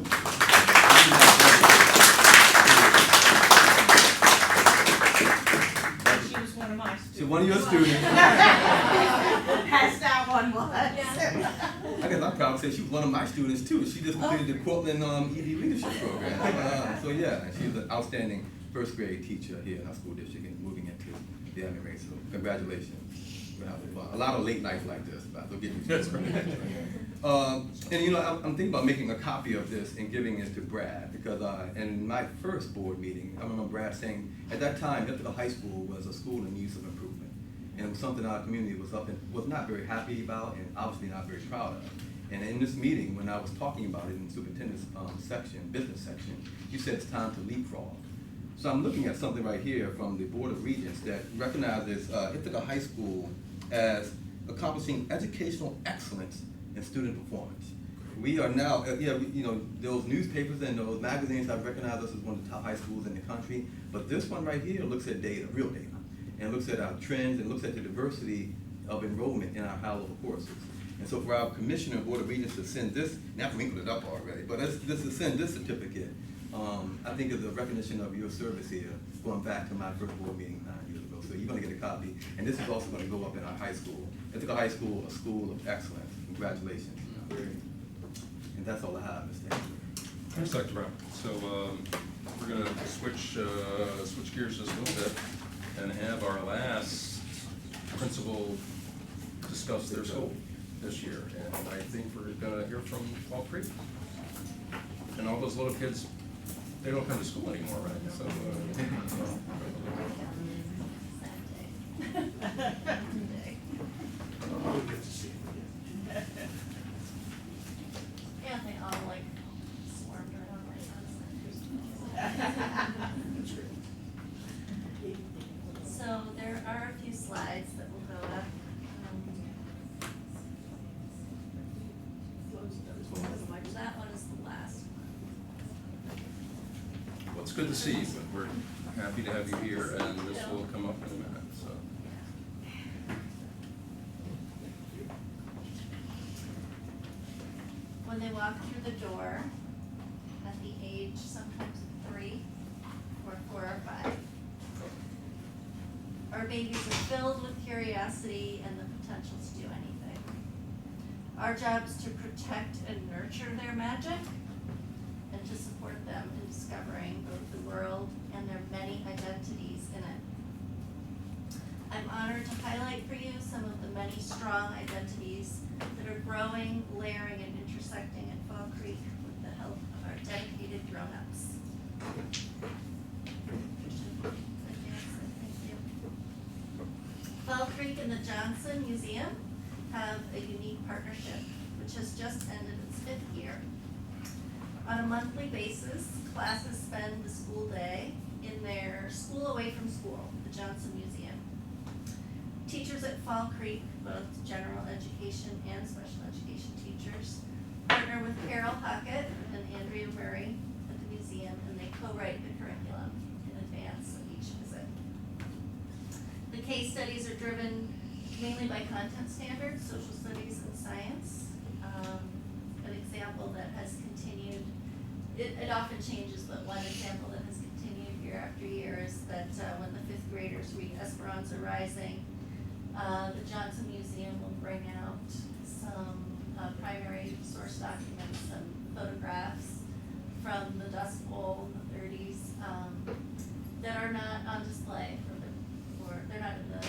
[SPEAKER 11] She was one of my students.
[SPEAKER 13] She's one of your students.
[SPEAKER 11] As that one was.
[SPEAKER 13] I guess I'm proud to say she was one of my students too. She just completed the Cortland ED Leadership Program. So yeah, she was an outstanding first grade teacher here in our school district and moving into the MRA. So congratulations. We're having fun. A lot of late nights like this, but they'll give you this. And you know, I'm thinking about making a copy of this and giving it to Brad because in my first board meeting, I remember Brad saying at that time, Ithaca High School was a school in use of improvement. And it was something our community was not very happy about and obviously not very proud of. And in this meeting, when I was talking about it in the superintendent's business section, you said it's time to leapfrog. So I'm looking at something right here from the Board of Regents that recognizes Ithaca High School as accomplishing educational excellence in student performance. We are now, those newspapers and those magazines have recognized us as one of the top high schools in the country, but this one right here looks at data, real data, and looks at our trends and looks at the diversity of enrollment in our high-level courses. And so for our commissioner, Board of Regents to send this, now we put it up already, but this to send this certificate, I think is a recognition of your service here, going back to my first board meeting 9 years ago. So you're gonna get a copy, and this is also gonna go up in our high school. Ithaca High School, a school of excellence. Congratulations. And that's all I have, Mr. Andrew.
[SPEAKER 1] Thanks, Dr. Brown. So we're going to switch gears just a little bit and have our last principal discuss their school this year. And I think we're going to hear from Fall Creek. And all those little kids, they don't come to school anymore, right? So,
[SPEAKER 2] We'll get to see it.
[SPEAKER 15] Yeah, they all like swarmed around my
[SPEAKER 2] That's great.
[SPEAKER 15] So there are a few slides that will go up. That one is the last one.
[SPEAKER 1] well, it's good to see you, but we're happy to have you here, and this will come up in a minute. So.
[SPEAKER 15] When they walk through the door at the age sometimes of 3 or 4 or 5, our babies are filled with curiosity and the potential to do anything. Our job is to protect and nurture their magic and to support them in discovering both the world and their many identities in it. I'm honored to highlight for you some of the many strong identities that are growing, layering, and intersecting at Fall Creek with the help of our dedicated grown-ups. Fall Creek and the Johnson Museum have a unique partnership which has just ended its 5th year. On a monthly basis, classes spend the school day in their school away from school, the Johnson Museum. Teachers at Fall Creek, both general education and special education teachers, partner with Carol Hockett and Andrea Murray at the museum, and they co-write the curriculum in advance of each visit. The case studies are driven mainly by content standards, social studies, and science. An example that has continued, it often changes, but one example that has continued year after year is that when the 5th graders read Esperanza Rising, the Johnson Museum will bring out some primary source documents and photographs from the Dust Bowl in the 30s that are not on display they're not in the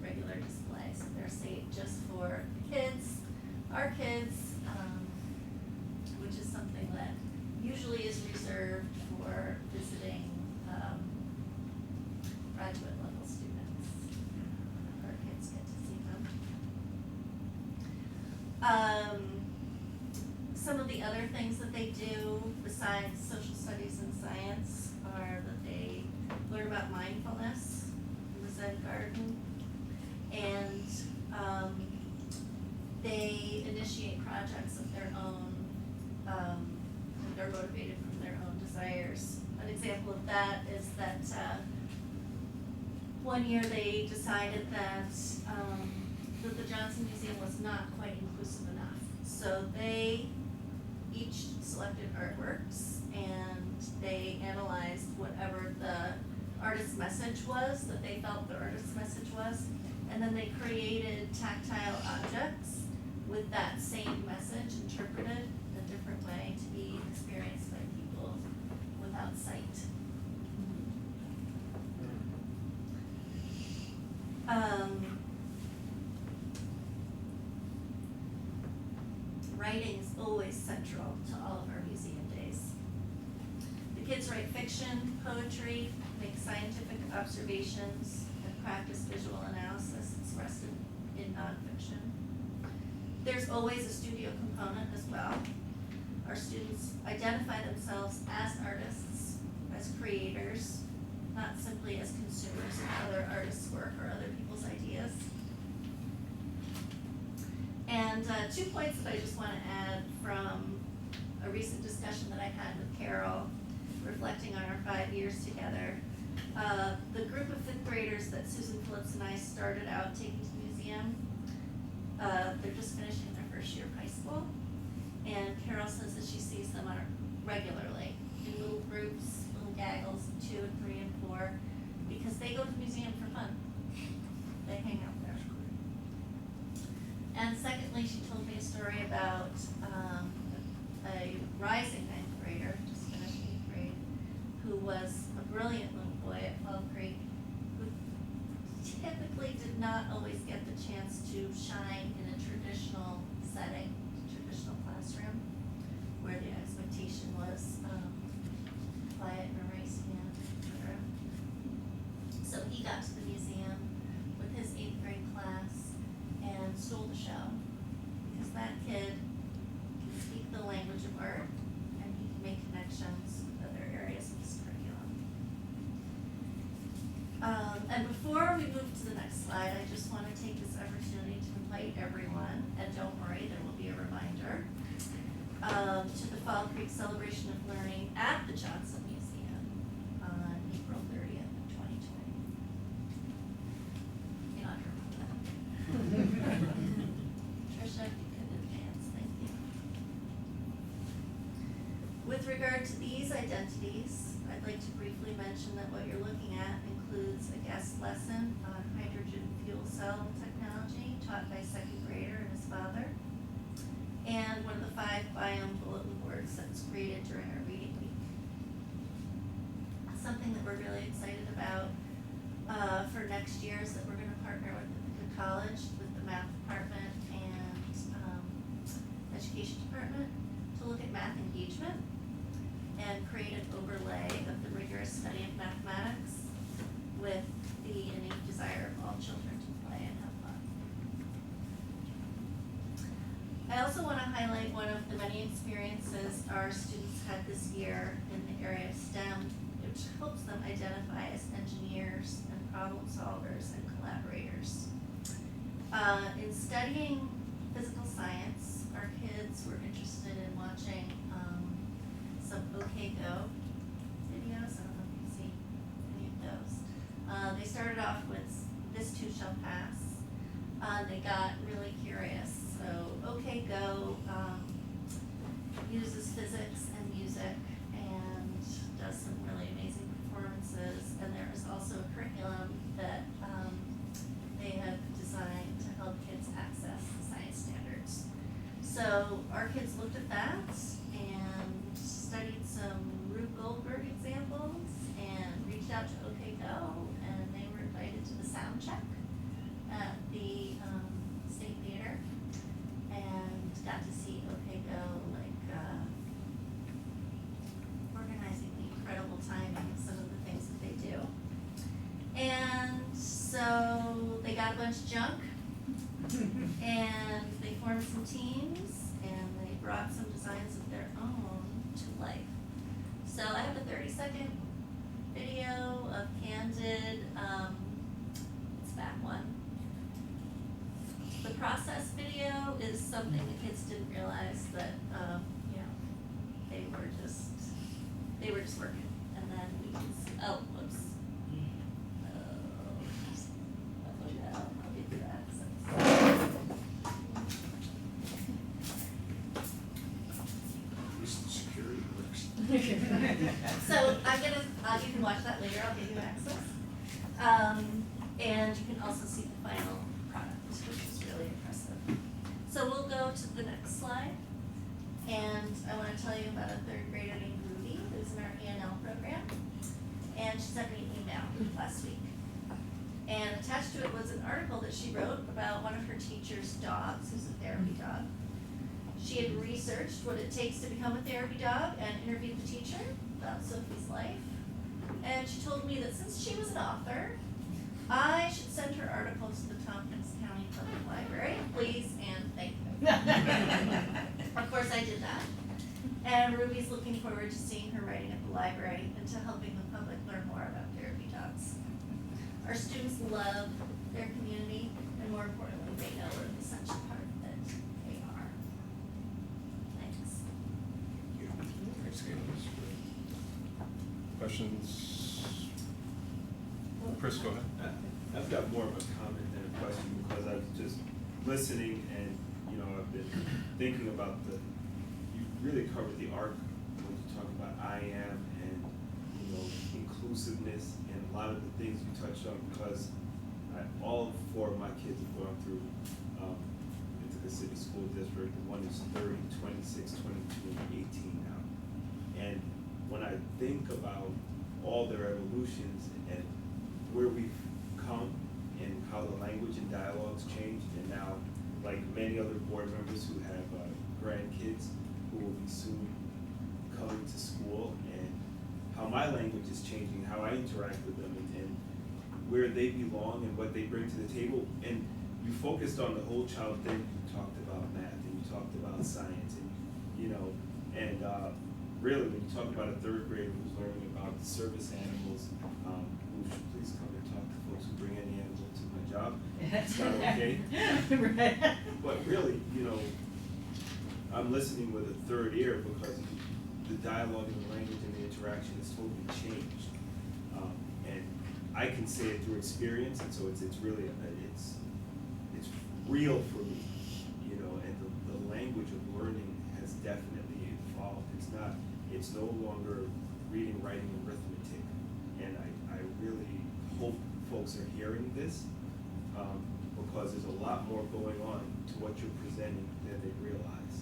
[SPEAKER 15] regular display, so they're saved just for kids, our kids, which is something that usually is reserved for visiting graduate level students. Our kids get to see them. Some of the other things that they do besides social studies and science are that they learn about mindfulness in the Zen garden, and they initiate projects of their own are motivated from their own desires. An example of that is that one year they decided that that the Johnson Museum was not quite inclusive enough. So they each selected artworks and they analyzed whatever the artist's message was, that they felt the artist's message was, and then they created tactile objects with that same message interpreted a different way to be experienced by people without sight. Writing is always central to all of our museum days. The kids write fiction, poetry, make scientific observations, and practice visual analysis expressed in nonfiction. There's always a studio component as well. Our students identify themselves as artists, as creators, not simply as consumers of other artists' work or other people's ideas. And 2 points that I just want to add from a recent discussion that I had with Carol, reflecting on our 5 years together. The group of 5th graders that Susan Phillips and I started out taking to the museum, they're just finishing their first year of high school. And Carol says that she sees them regularly in little groups, little gaggles, 2 and 3 and 4, because they go to the museum for fun. They hang out there. And secondly, she told me a story about a rising 9th grader, just finished 8th grade, who was a brilliant little boy at Fall Creek, who typically did not always get the chance to shine in a traditional setting, traditional classroom, where the expectation was quiet and erasing and etc. So he got to the museum with his 8th grade class and stole the show, because that kid can speak the language of art and he can make connections with other areas of his curriculum. And before we move to the next slide, I just want to take this opportunity to invite everyone, and don't worry, there will be a reminder, to the Fall Creek Celebration of Learning at the Johnson Museum on April 30th, 2020. You know, I remember that. Tricia, if you could advance, thank you. With regard to these identities, I'd like to briefly mention that what you're looking at includes a guest lesson on hydrogen fuel cell technology taught by a 2nd grader and his father, and one of the 5 biome bulletin boards that's created during our reading week. Something that we're really excited about for next year is that we're going to partner with the college, with the math department and education department to look at math engagement and create an overlay of the rigorous study of mathematics with the innate desire of all children to play and have fun. I also want to highlight one of the many experiences our students had this year in the area of STEM, which helps them identify as engineers and problem solvers and collaborators. In studying physical science, our kids were interested in watching some OK Go videos. I don't know if you've seen any of those. They started off with This Too Shall Pass. They got really curious. So OK Go uses physics and music and does some really amazing performances. And there is also a curriculum that they have designed to help kids access science standards. So our kids looked at that and studied some Rube Goldberg examples and reached out to OK Go, and they were invited to the sound check at the State Theater and got to see OK Go organizing the incredible timing of some of the things that they do. And so they got a bunch of junk and they formed some teams and they brought some designs of their own to life. So I have a 30-second video of Candid, it's back one. The process video is something the kids didn't realize that, you know, they were just they were just working, and then we can see, oh, whoops. I'll give you access.
[SPEAKER 2] This is security works.
[SPEAKER 15] So I'm gonna, you can watch that later, I'll give you access. And you can also see the final product, which is really impressive. So we'll go to the next slide. And I wanna tell you about a third grader named Ruby, who's in our ENL program. And she sent me an email last week. And attached to it was an article that she wrote about one of her teacher's dogs, who's a therapy dog. She had researched what it takes to become a therapy dog and interviewed the teacher about Sophie's life. And she told me that since she was an author, I should send her articles to the Tompkins County Public Library, please and thank you. Of course I did that. And Ruby's looking forward to seeing her writing at the library and to helping the public learn more about therapy dogs. Our students love their community, and more importantly, they know what an essential part of it they are. Thanks.
[SPEAKER 1] Thanks, Candace. Questions? Chris, go ahead.
[SPEAKER 3] I've got more of a comment than a question, because I was just listening and, you know, I've been thinking about you really covered the arc when you talk about I am and, you know, inclusiveness and a lot of the things you touched on, because all 4 of my kids have gone through Ithaca City School District. One is 30, 26, 22, and 18 now. And when I think about all their evolutions and where we've come and how the language and dialogue's changed, and now, like many other board members who have grandkids who will be soon coming to school, and how my language is changing, how I interact with them, and where they belong and what they bring to the table. And you focused on the whole child thing. You talked about math and you talked about science, and you know, and really when you talk about a third grader who's learning about the service animals, who should please come and talk to folks who bring any animal to my job. It's not okay.
[SPEAKER 11] Right.
[SPEAKER 3] But really, you know, I'm listening with a third ear, because the dialogue and the language and the interaction has totally changed. And I can say it through experience, and so it's really, it's real for me, you know, and the language of learning has definitely evolved. It's no longer reading, writing, and arithmetic. And I really hope folks are hearing this, because there's a lot more going on to what you're presenting than they realize.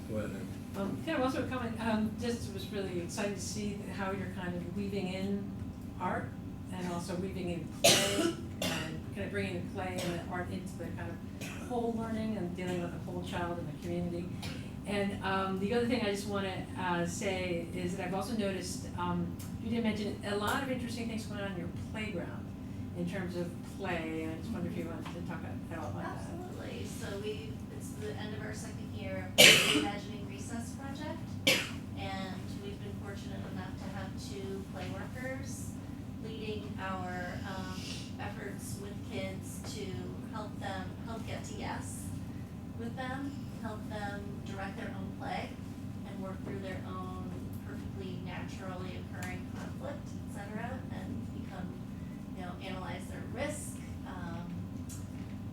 [SPEAKER 1] Go ahead, Amy.
[SPEAKER 5] Kind of also a comment, just was really excited to see how you're kind of weaving in art and also weaving in play and kind of bringing the play and the art into the kind of whole learning and dealing with the whole child in the community. And the other thing I just want to say is that I've also noticed, you did mention a lot of interesting things going on in your playground in terms of play. I just wonder if you wanted to talk at all about that.
[SPEAKER 15] Absolutely. So it's the end of our second year of the Reimagining Recess project, and we've been fortunate enough to have 2 play workers leading our efforts with kids to help get to yes with them, help them direct their own play and work through their own perfectly naturally occurring conflict, etc., and become, you know, analyze their risk,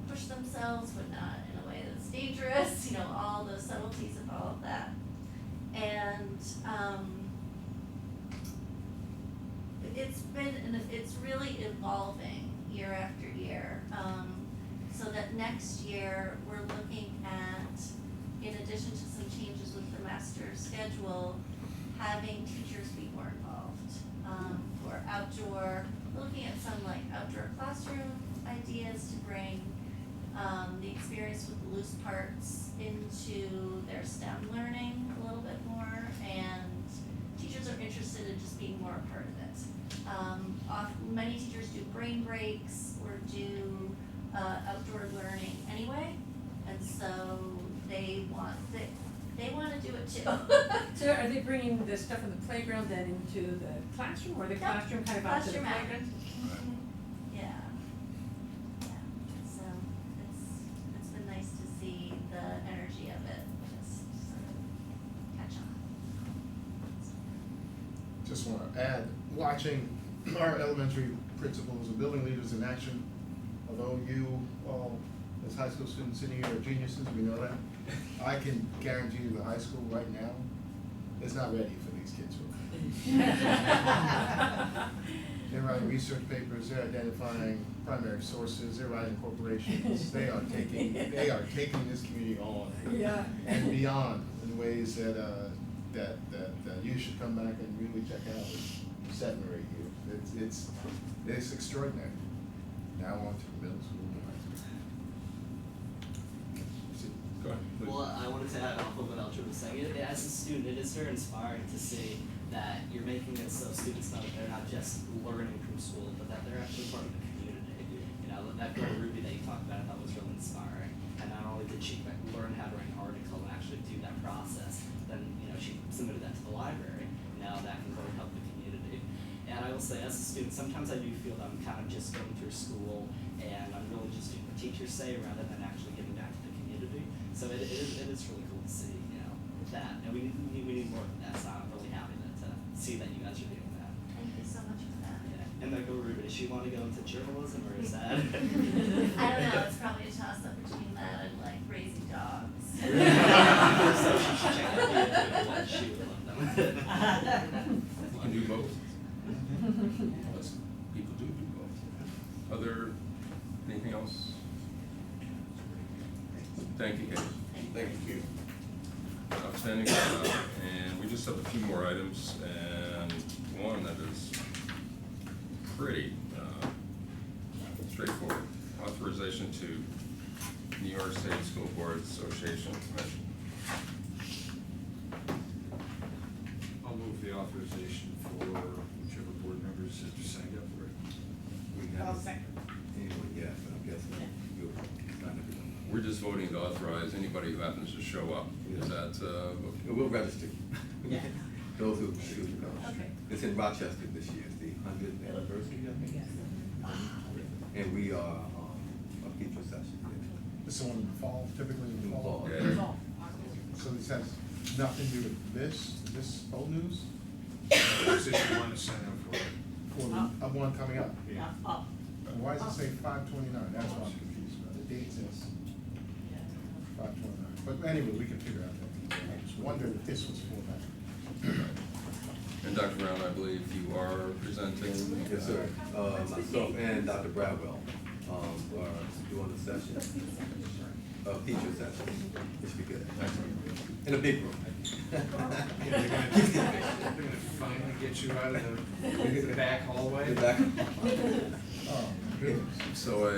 [SPEAKER 15] push themselves but not in a way that's dangerous, you know, all those subtleties of all of that. And it's really evolving year after year, so that next year we're looking at, in addition to some changes with the master schedule, having teachers be more involved, for outdoor, looking at some like outdoor classroom ideas to bring the experience with the loose parts into their STEM learning a little bit more, and teachers are interested in just being more a part of it. Many teachers do brain breaks or do outdoor learning anyway, and so they want to do it too.
[SPEAKER 5] So are they bringing the stuff from the playground then into the classroom, or the classroom kind of out to the
[SPEAKER 15] Classroom out.
[SPEAKER 5] playground?
[SPEAKER 15] Yeah. So it's been nice to see the energy of it just sort of catch on.
[SPEAKER 12] just want to add, watching our elementary principals and building leaders in action, although you all, as high school students sitting here are geniuses, we know that, I can guarantee you the high school right now is not ready for these kids. They're writing research papers, they're identifying primary sources, they're writing corporations, they are taking this community on.
[SPEAKER 5] Yeah.
[SPEAKER 12] And beyond in ways that you should come back and really check out in 7 or 8 years. It's extraordinary. Now on to the middle school and high school.
[SPEAKER 1] Go ahead, please.
[SPEAKER 7] Well, I wanted to add off of what Eldred was saying. As a student, it is very inspiring to see that you're making it so students know that they're not just learning from school, but that they're actually part of the community. You know, that girl Ruby that you talked about, I thought was really inspiring. And not only did she learn how to write an article and actually do that process, then she submitted that to the library. Now that can really help the community. And I will say, as a student, sometimes I do feel that I'm kind of just going through school and I'm really just doing what teachers say rather than actually giving back to the community. So it is really cool to see, that. And we need more of that. So I'm really happy to see that you guys are doing that.
[SPEAKER 15] Thank you so much for that.
[SPEAKER 7] Yeah. And go Ruby, does she want to go into journalism or is that?
[SPEAKER 15] I don't know, it's probably a toss up between that and like raising dogs.
[SPEAKER 7] So she should check out the one. She would love them.
[SPEAKER 1] You can do both. Most people do both. Anything else? Thank you, Kate.
[SPEAKER 13] Thank you.
[SPEAKER 1] Outstanding job. And we just have a few more items, and one that is pretty straightforward. Authorization to New York State School Board Association Commission.
[SPEAKER 2] I'll move the authorization for whichever board members have signed up for it.
[SPEAKER 13] We
[SPEAKER 11] I'll
[SPEAKER 13] haven't-
[SPEAKER 11] second.
[SPEAKER 13] Anyone yet, but I'm guessing you'll sign up.
[SPEAKER 1] We're just voting to authorize anybody who happens to show up. Is that,
[SPEAKER 13] We'll register.
[SPEAKER 11] Yeah.
[SPEAKER 13] Those who choose to come.
[SPEAKER 11] Okay.
[SPEAKER 13] It's in Rochester this year, it's the 100th anniversary, I think. And we are a feature session.
[SPEAKER 12] This is one in the fall, typically in the fall.
[SPEAKER 1] Yeah.
[SPEAKER 12] So this has nothing to do with this old news,
[SPEAKER 2] Is this you want to sign up for it?
[SPEAKER 12] for the one coming up.
[SPEAKER 2] Yeah.
[SPEAKER 12] Why does it say 5/29? That's what I'm confused about. The date says 5/29. But anyway, we can figure out that. I just wondered if this was for that.
[SPEAKER 1] and Dr. Brown, I believe you are presenting?
[SPEAKER 13] Yes, sir. Myself and Dr. Bradwell are doing a session, a feature session. It should be good. In a big room.
[SPEAKER 2] They're gonna finally get you out of the back hallway?
[SPEAKER 13] The back.
[SPEAKER 12] Oh, goodness.
[SPEAKER 1] So I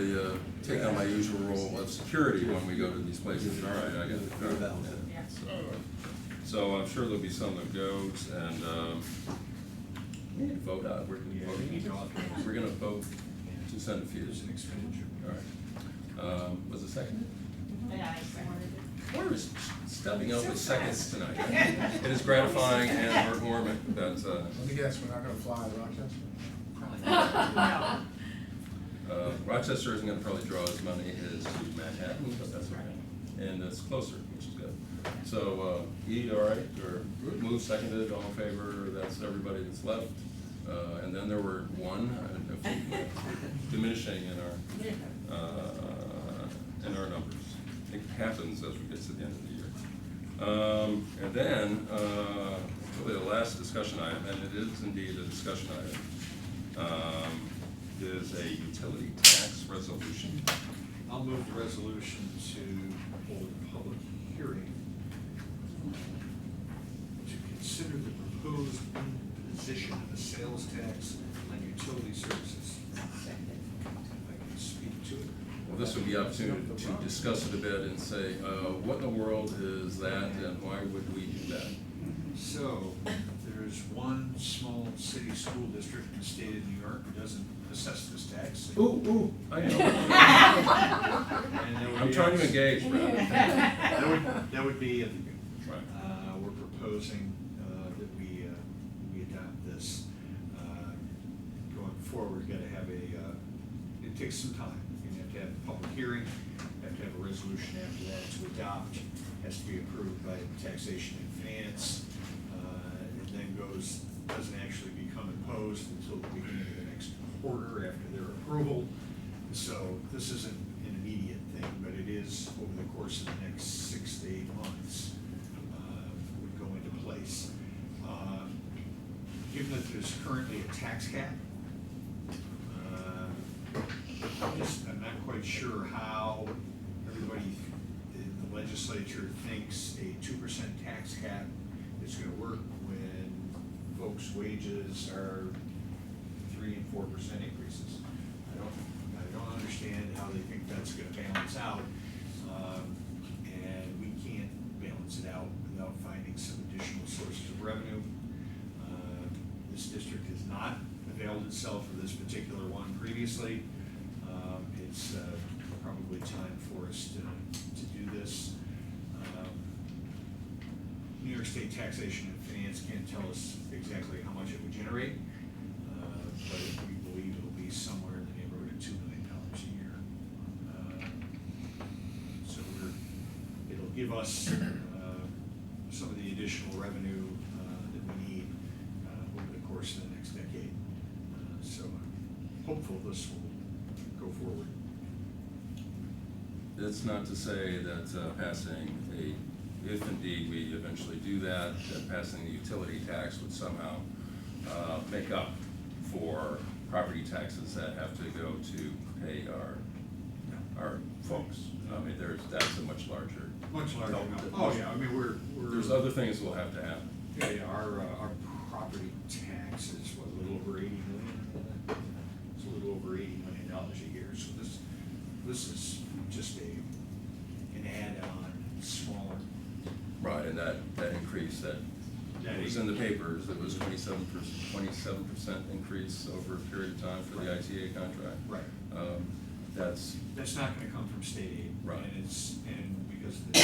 [SPEAKER 1] take on my usual role of security when we go to these places. All right, I got it.
[SPEAKER 13] Very balanced.
[SPEAKER 1] So I'm sure there'll be some that goes, and we need to vote out. We're
[SPEAKER 2] Yeah, we need to
[SPEAKER 1] gonna
[SPEAKER 2] authorize.
[SPEAKER 1] vote. We're gonna vote to send a few.
[SPEAKER 2] It's an expenditure.
[SPEAKER 1] All right. Was it second?
[SPEAKER 11] Yeah, I seconded it.
[SPEAKER 1] Where is stepping up with seconds tonight? It is gratifying and heartwarming that,
[SPEAKER 12] Let me guess, we're not gonna fly to Rochester?
[SPEAKER 11] No.
[SPEAKER 1] Rochester isn't gonna probably draw as many as to Manhattan, but that's okay. And it's closer, which is good. So, E, all right, or move seconded, all in favor, that's everybody that's left. And then there were one, diminishing in our numbers. It happens as we get to the end of the year. And then, really the last discussion item, and it is indeed a discussion item, is a utility tax resolution.
[SPEAKER 2] I'll move the resolution to hold a public hearing to consider the proposed imposition of a sales tax on utility services. If I can speak to it.
[SPEAKER 1] Well, this would be up to discuss it a bit and say, what in the world is that and why would we do that?
[SPEAKER 2] So, there's one small city school district in the state of New York who doesn't assess this tax.
[SPEAKER 1] Ooh, I know.
[SPEAKER 2] And there would
[SPEAKER 1] I'm
[SPEAKER 2] be
[SPEAKER 1] trying to
[SPEAKER 2] others.
[SPEAKER 1] engage, Brad.
[SPEAKER 2] That would be,
[SPEAKER 1] Right.
[SPEAKER 2] we're proposing that we adopt this. Going forward, we've got to have it takes some time. You have to have a public hearing, you have to have a resolution after that to adopt, has to be approved by Taxation and Finance, and then doesn't actually imposed until the beginning of the next quarter after their approval. So this isn't an immediate thing, but it is over the course of the next 6 to 8 months, would go into place. Given that there's currently a tax cap, I'm not quite sure how everybody in the legislature thinks a 2% tax cap is gonna work when folks' wages are 3 and 4% increases. I don't understand how they think that's gonna balance out, and we can't balance it out without finding some additional sources of revenue. This district has not availed itself of this particular one previously. It's probably time for us to do this. New York State Taxation and Finance can't tell us exactly how much it would generate, but we believe it'll be somewhere in the neighborhood of $2 million a year. So it'll give us some of the additional revenue that we need over the course of the next decade. So I'm hopeful this will go forward.
[SPEAKER 1] It's not to say that passing if indeed we eventually do that passing the utility tax would somehow make up for property taxes that have to go to pay our folks. I mean, that's a much larger.
[SPEAKER 2] Much larger amount. Oh, yeah, I mean, we're.
[SPEAKER 1] There's other things will have to happen.
[SPEAKER 2] Yeah, our property tax is what, a little over 80 million? It's a little over $80 million a year, so this is just an add-on, smaller.
[SPEAKER 1] Right, and that increase that was in the papers, it was 27% increase over a period of time for the ITA contract.
[SPEAKER 2] Right.
[SPEAKER 1] That's
[SPEAKER 2] not gonna come from state aid.
[SPEAKER 1] Right.
[SPEAKER 2] And because of the,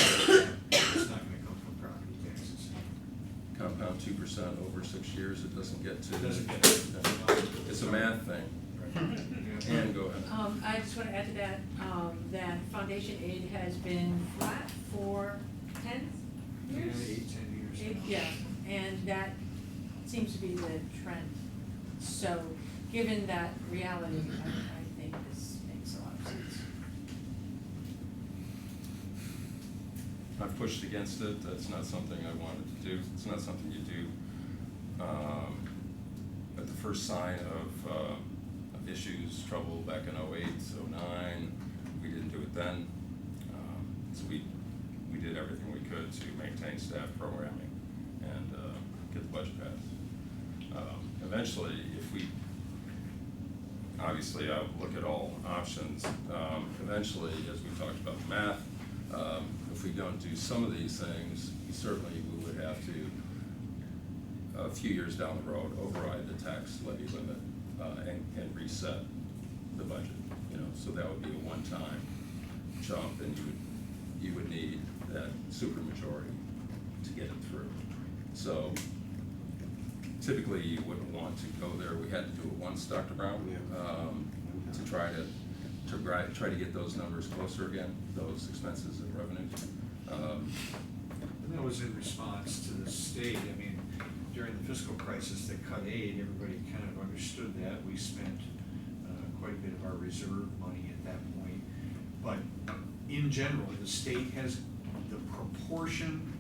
[SPEAKER 2] it's not gonna come from property taxes.
[SPEAKER 1] compound 2% over 6 years, it doesn't get to.
[SPEAKER 2] It doesn't get to.
[SPEAKER 1] It's a math thing. And go ahead.
[SPEAKER 5] I just want to add to that, that foundation aid has been flat for 10 years?
[SPEAKER 2] 8, 10 years.
[SPEAKER 5] Yeah, and that seems to be the trend. So, given that reality, I think this makes a lot of sense.
[SPEAKER 1] I've pushed against it, that's not something I wanted to do, it's not something you do at the first sign of issues, trouble back in 08, 09, we didn't do it then. So we did everything we could to maintain staff programming and get the budget passed. Eventually, if we, obviously I'll look at all options, eventually, as we talked about the math, if we don't do some of these things, certainly we would have to, a few years down the road, override the tax levy limit and reset the budget. So that would be a one-time jump, and you would need that supermajority to get it through. So typically you wouldn't want to go there. We had to do it once, Dr. Brown, to try to get those numbers closer again, those expenses and revenues.
[SPEAKER 2] And that was in response to the state. I mean, during the fiscal crisis that cut aid, everybody kind of understood that. We spent quite a bit of our reserve money at that point. But in general, the state has the proportion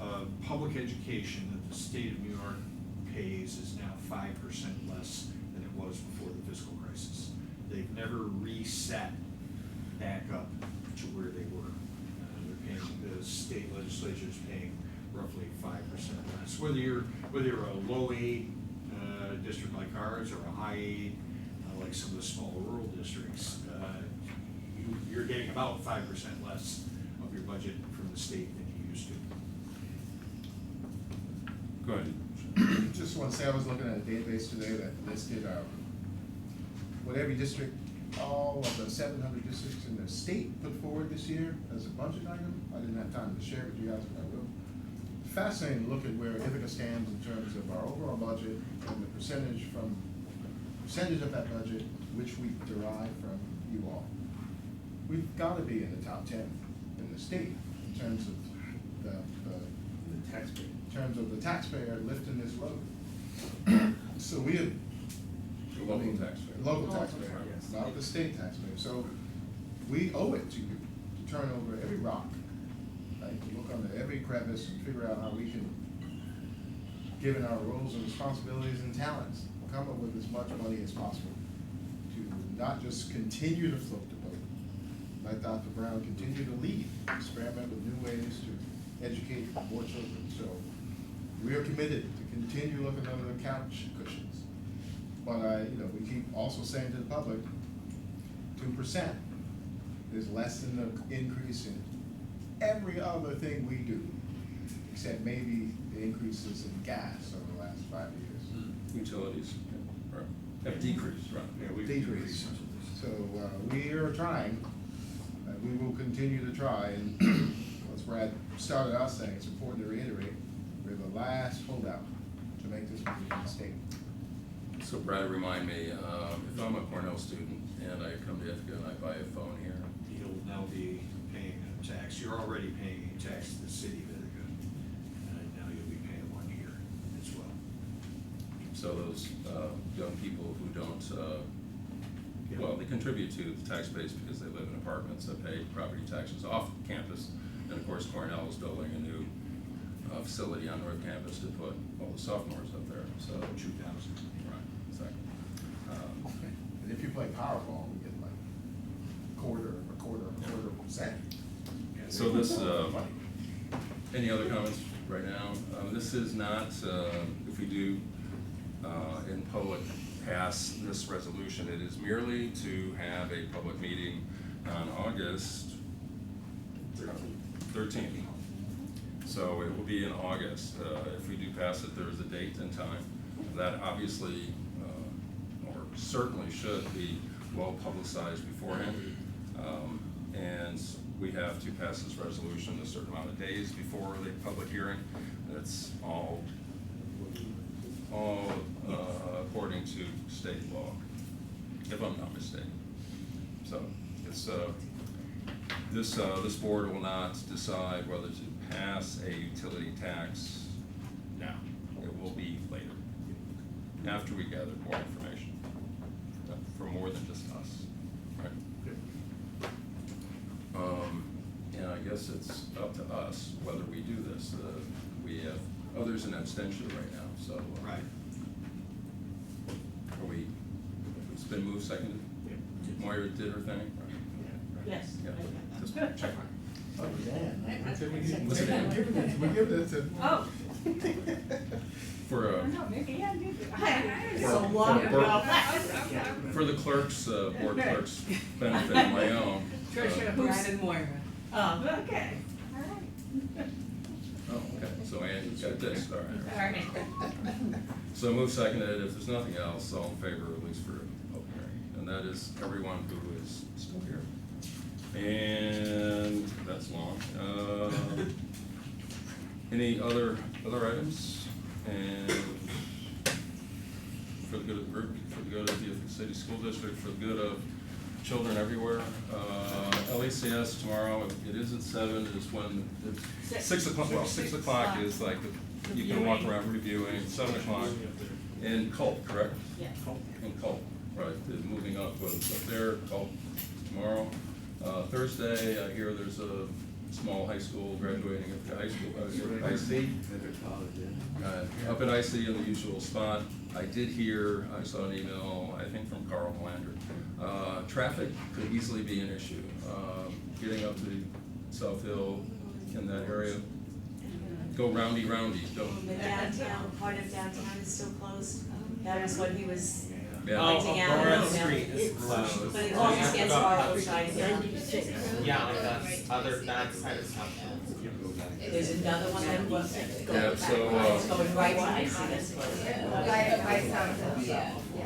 [SPEAKER 2] of public education that the state of New York pays is now 5% less than it was before the fiscal crisis. They've never reset back up to where they were. They're paying, the state legislature is paying roughly 5% less. Whether you're a low aid district like ours or a high aid like some of the small rural districts, you're getting about 5% less of your budget from the state than you used to.
[SPEAKER 1] Go ahead.
[SPEAKER 12] Just want to say, I was looking at a database today that listed what every district, all of the 700 districts in the state put forward this year as a budget item. I didn't have time to share it with you guys, but I will. Fascinating to look at where Ithaca stands in terms of our overall budget and the percentage of that budget which we derive from you all. We've got to be in the top 10 in the state in terms of the taxpayer. In terms of the taxpayer lifting this load. So we have.
[SPEAKER 1] The local taxpayer.
[SPEAKER 12] Local taxpayer, not the state taxpayer. So we owe it to you to turn over every rock, right? To look under every crevice and figure out how we can, given our roles and responsibilities and talents, come up with as much money as possible to not just continue to float the boat, like Dr. Brown, continue to lead, experiment with new ways to educate more children. So we are committed to continue looking under the couch cushions. But we keep also saying to the public, 2% is less than the increase in every other thing we do, except maybe the increases in gas over the last 5 years.
[SPEAKER 1] Utilities, yeah, right, have decreased, right?
[SPEAKER 2] Yeah, we
[SPEAKER 12] Decrease. So we are trying, and we will continue to try, and as Brad started out saying, it's important to reiterate, we're the last holdout to make this move in the state.
[SPEAKER 1] So Brad, remind me, if I'm a Cornell student and I come to Ithaca and I buy a phone here,
[SPEAKER 2] You'll now be paying a tax. You're already paying a tax to the city of Ithaca, and now you'll be paying one here as well.
[SPEAKER 1] so those young people who don't, well, they contribute to the tax base because they live in apartments that pay property taxes off campus. And of course, Cornell is building a new facility on North Campus to put all the sophomores up there, so.
[SPEAKER 2] 2,000.
[SPEAKER 1] Right, exactly.
[SPEAKER 12] And if you play Powerball, we get like quarter percent.
[SPEAKER 1] So this, any other comments right now? This is not, if we do in public pass this resolution, it is merely to have a public meeting on August 13th. So it will be in August. If we do pass it, there is a date and time. That obviously, or certainly should be well publicized beforehand. And we have to pass this resolution a certain amount of days before the public hearing. That's all according to state law, if I'm not mistaken. So it's, this board will not decide whether to pass a utility tax now. It will be later, after we gather more information for more than just us, right? And I guess it's up to us whether we do this. We have others in abstention right now, so.
[SPEAKER 2] Right.
[SPEAKER 1] Are we, it's been moved, seconded? Moira did her thing?
[SPEAKER 11] Yes.
[SPEAKER 1] Yeah, just check.
[SPEAKER 12] Oh, Dan.
[SPEAKER 1] Was it Dan?
[SPEAKER 12] We give it to.
[SPEAKER 11] Oh.
[SPEAKER 1] For,
[SPEAKER 11] No, maybe I did.
[SPEAKER 1] For-
[SPEAKER 11] So long
[SPEAKER 1] for-
[SPEAKER 11] ago.
[SPEAKER 1] for the clerks, board clerks' benefit and my own.
[SPEAKER 11] Tricia, Brad and Moira. Oh, okay. All right.
[SPEAKER 1] Oh, okay, so Andy's got this, all right.
[SPEAKER 11] All right.
[SPEAKER 1] So move seconded, if there's nothing else, all in favor, at least for open hearing, and that is everyone who is still here. And that's long. Any other items? And for the good of the group, for the good of the Ithaca City School District, for the good of children everywhere, LACS tomorrow, it is at 7, is when, it's 6 o'clock, well, 6 o'clock is like, you can walk around reviewing, 7 o'clock, in Culp, correct?
[SPEAKER 11] Yes.
[SPEAKER 1] In Culp, right, the moving up was up there, Culp tomorrow. Thursday, I hear there's a small high school graduating at the high school, IC. Up at IC in the usual spot. I did hear, I saw an email, I think from Carl Melander. Traffic could easily be an issue. Getting up to South Hill in that area, go roundy, don't.
[SPEAKER 16] The downtown, part of downtown is still closed. That was what he was
[SPEAKER 1] Yeah.
[SPEAKER 16] pointing out.
[SPEAKER 6] Borough
[SPEAKER 16] you know.
[SPEAKER 6] Street is closed.
[SPEAKER 16] But it always gets hard outside here.
[SPEAKER 6] Yeah, like that's that side of South Hill.
[SPEAKER 16] There's another one that was
[SPEAKER 1] Yeah, so,
[SPEAKER 16] it's going right to I see this place.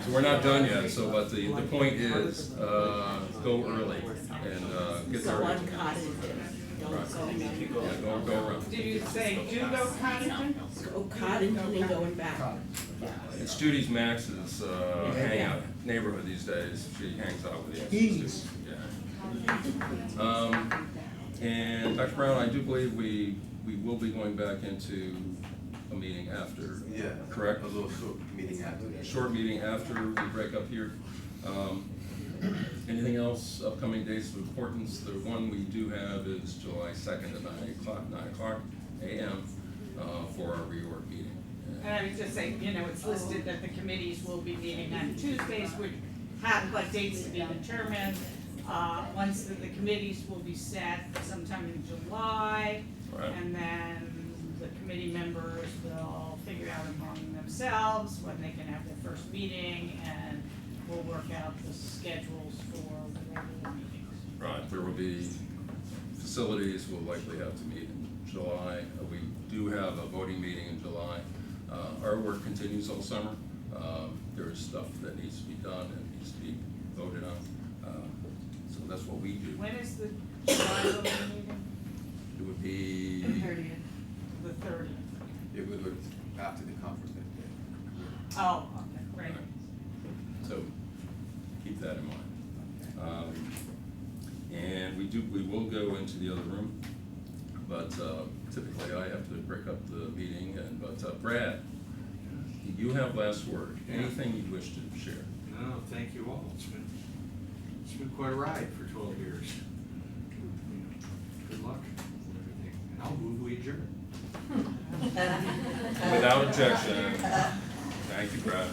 [SPEAKER 1] So we're not done yet, so, but the point is, go early and, get there.
[SPEAKER 16] Go on Coddington, don't go.
[SPEAKER 1] Yeah, go around.
[SPEAKER 11] Did you say do go Coddington?
[SPEAKER 14] Go Coddington and going back.
[SPEAKER 1] It's Judy's Max's, hangout neighborhood these days. She hangs out with the students. Yeah. And Dr. Brown, I do believe we will be going back into a a meeting after,
[SPEAKER 13] Yeah.
[SPEAKER 1] correct?
[SPEAKER 13] A little short meeting after that.
[SPEAKER 1] Short meeting after we break up here. Anything else, upcoming dates of importance? The one we do have is July 2nd at 9 o'clock a.m. For our reorg meeting.
[SPEAKER 11] And I would just say, you know, it's listed that the committees will be meeting on Tuesdays, which have like dates to be determined. Once the committees will be set sometime in July.
[SPEAKER 1] Right.
[SPEAKER 11] And then the committee members will figure out among themselves when they can have their first meeting, and we'll work out the schedules for the regular meetings.
[SPEAKER 1] Right, there will be, facilities will likely have to meet in July. We do have a voting meeting in July. Our work continues all summer. There is stuff that needs to be done and needs to be voted on. So that's what we do.
[SPEAKER 11] When is the July voting meeting?
[SPEAKER 1] It would be,
[SPEAKER 11] The 30th.
[SPEAKER 13] It would look after the conference that day.
[SPEAKER 11] Oh, okay, great.
[SPEAKER 1] so keep that in mind. And we will go into the other room, but typically I have to break up the meeting. But Brad, you have last word. Anything you wish to share?
[SPEAKER 2] No, thank you all. It's been quite a ride for 12 years. Good luck with everything. And I'll move we adjourn.
[SPEAKER 1] Without objection. Thank you, Brad.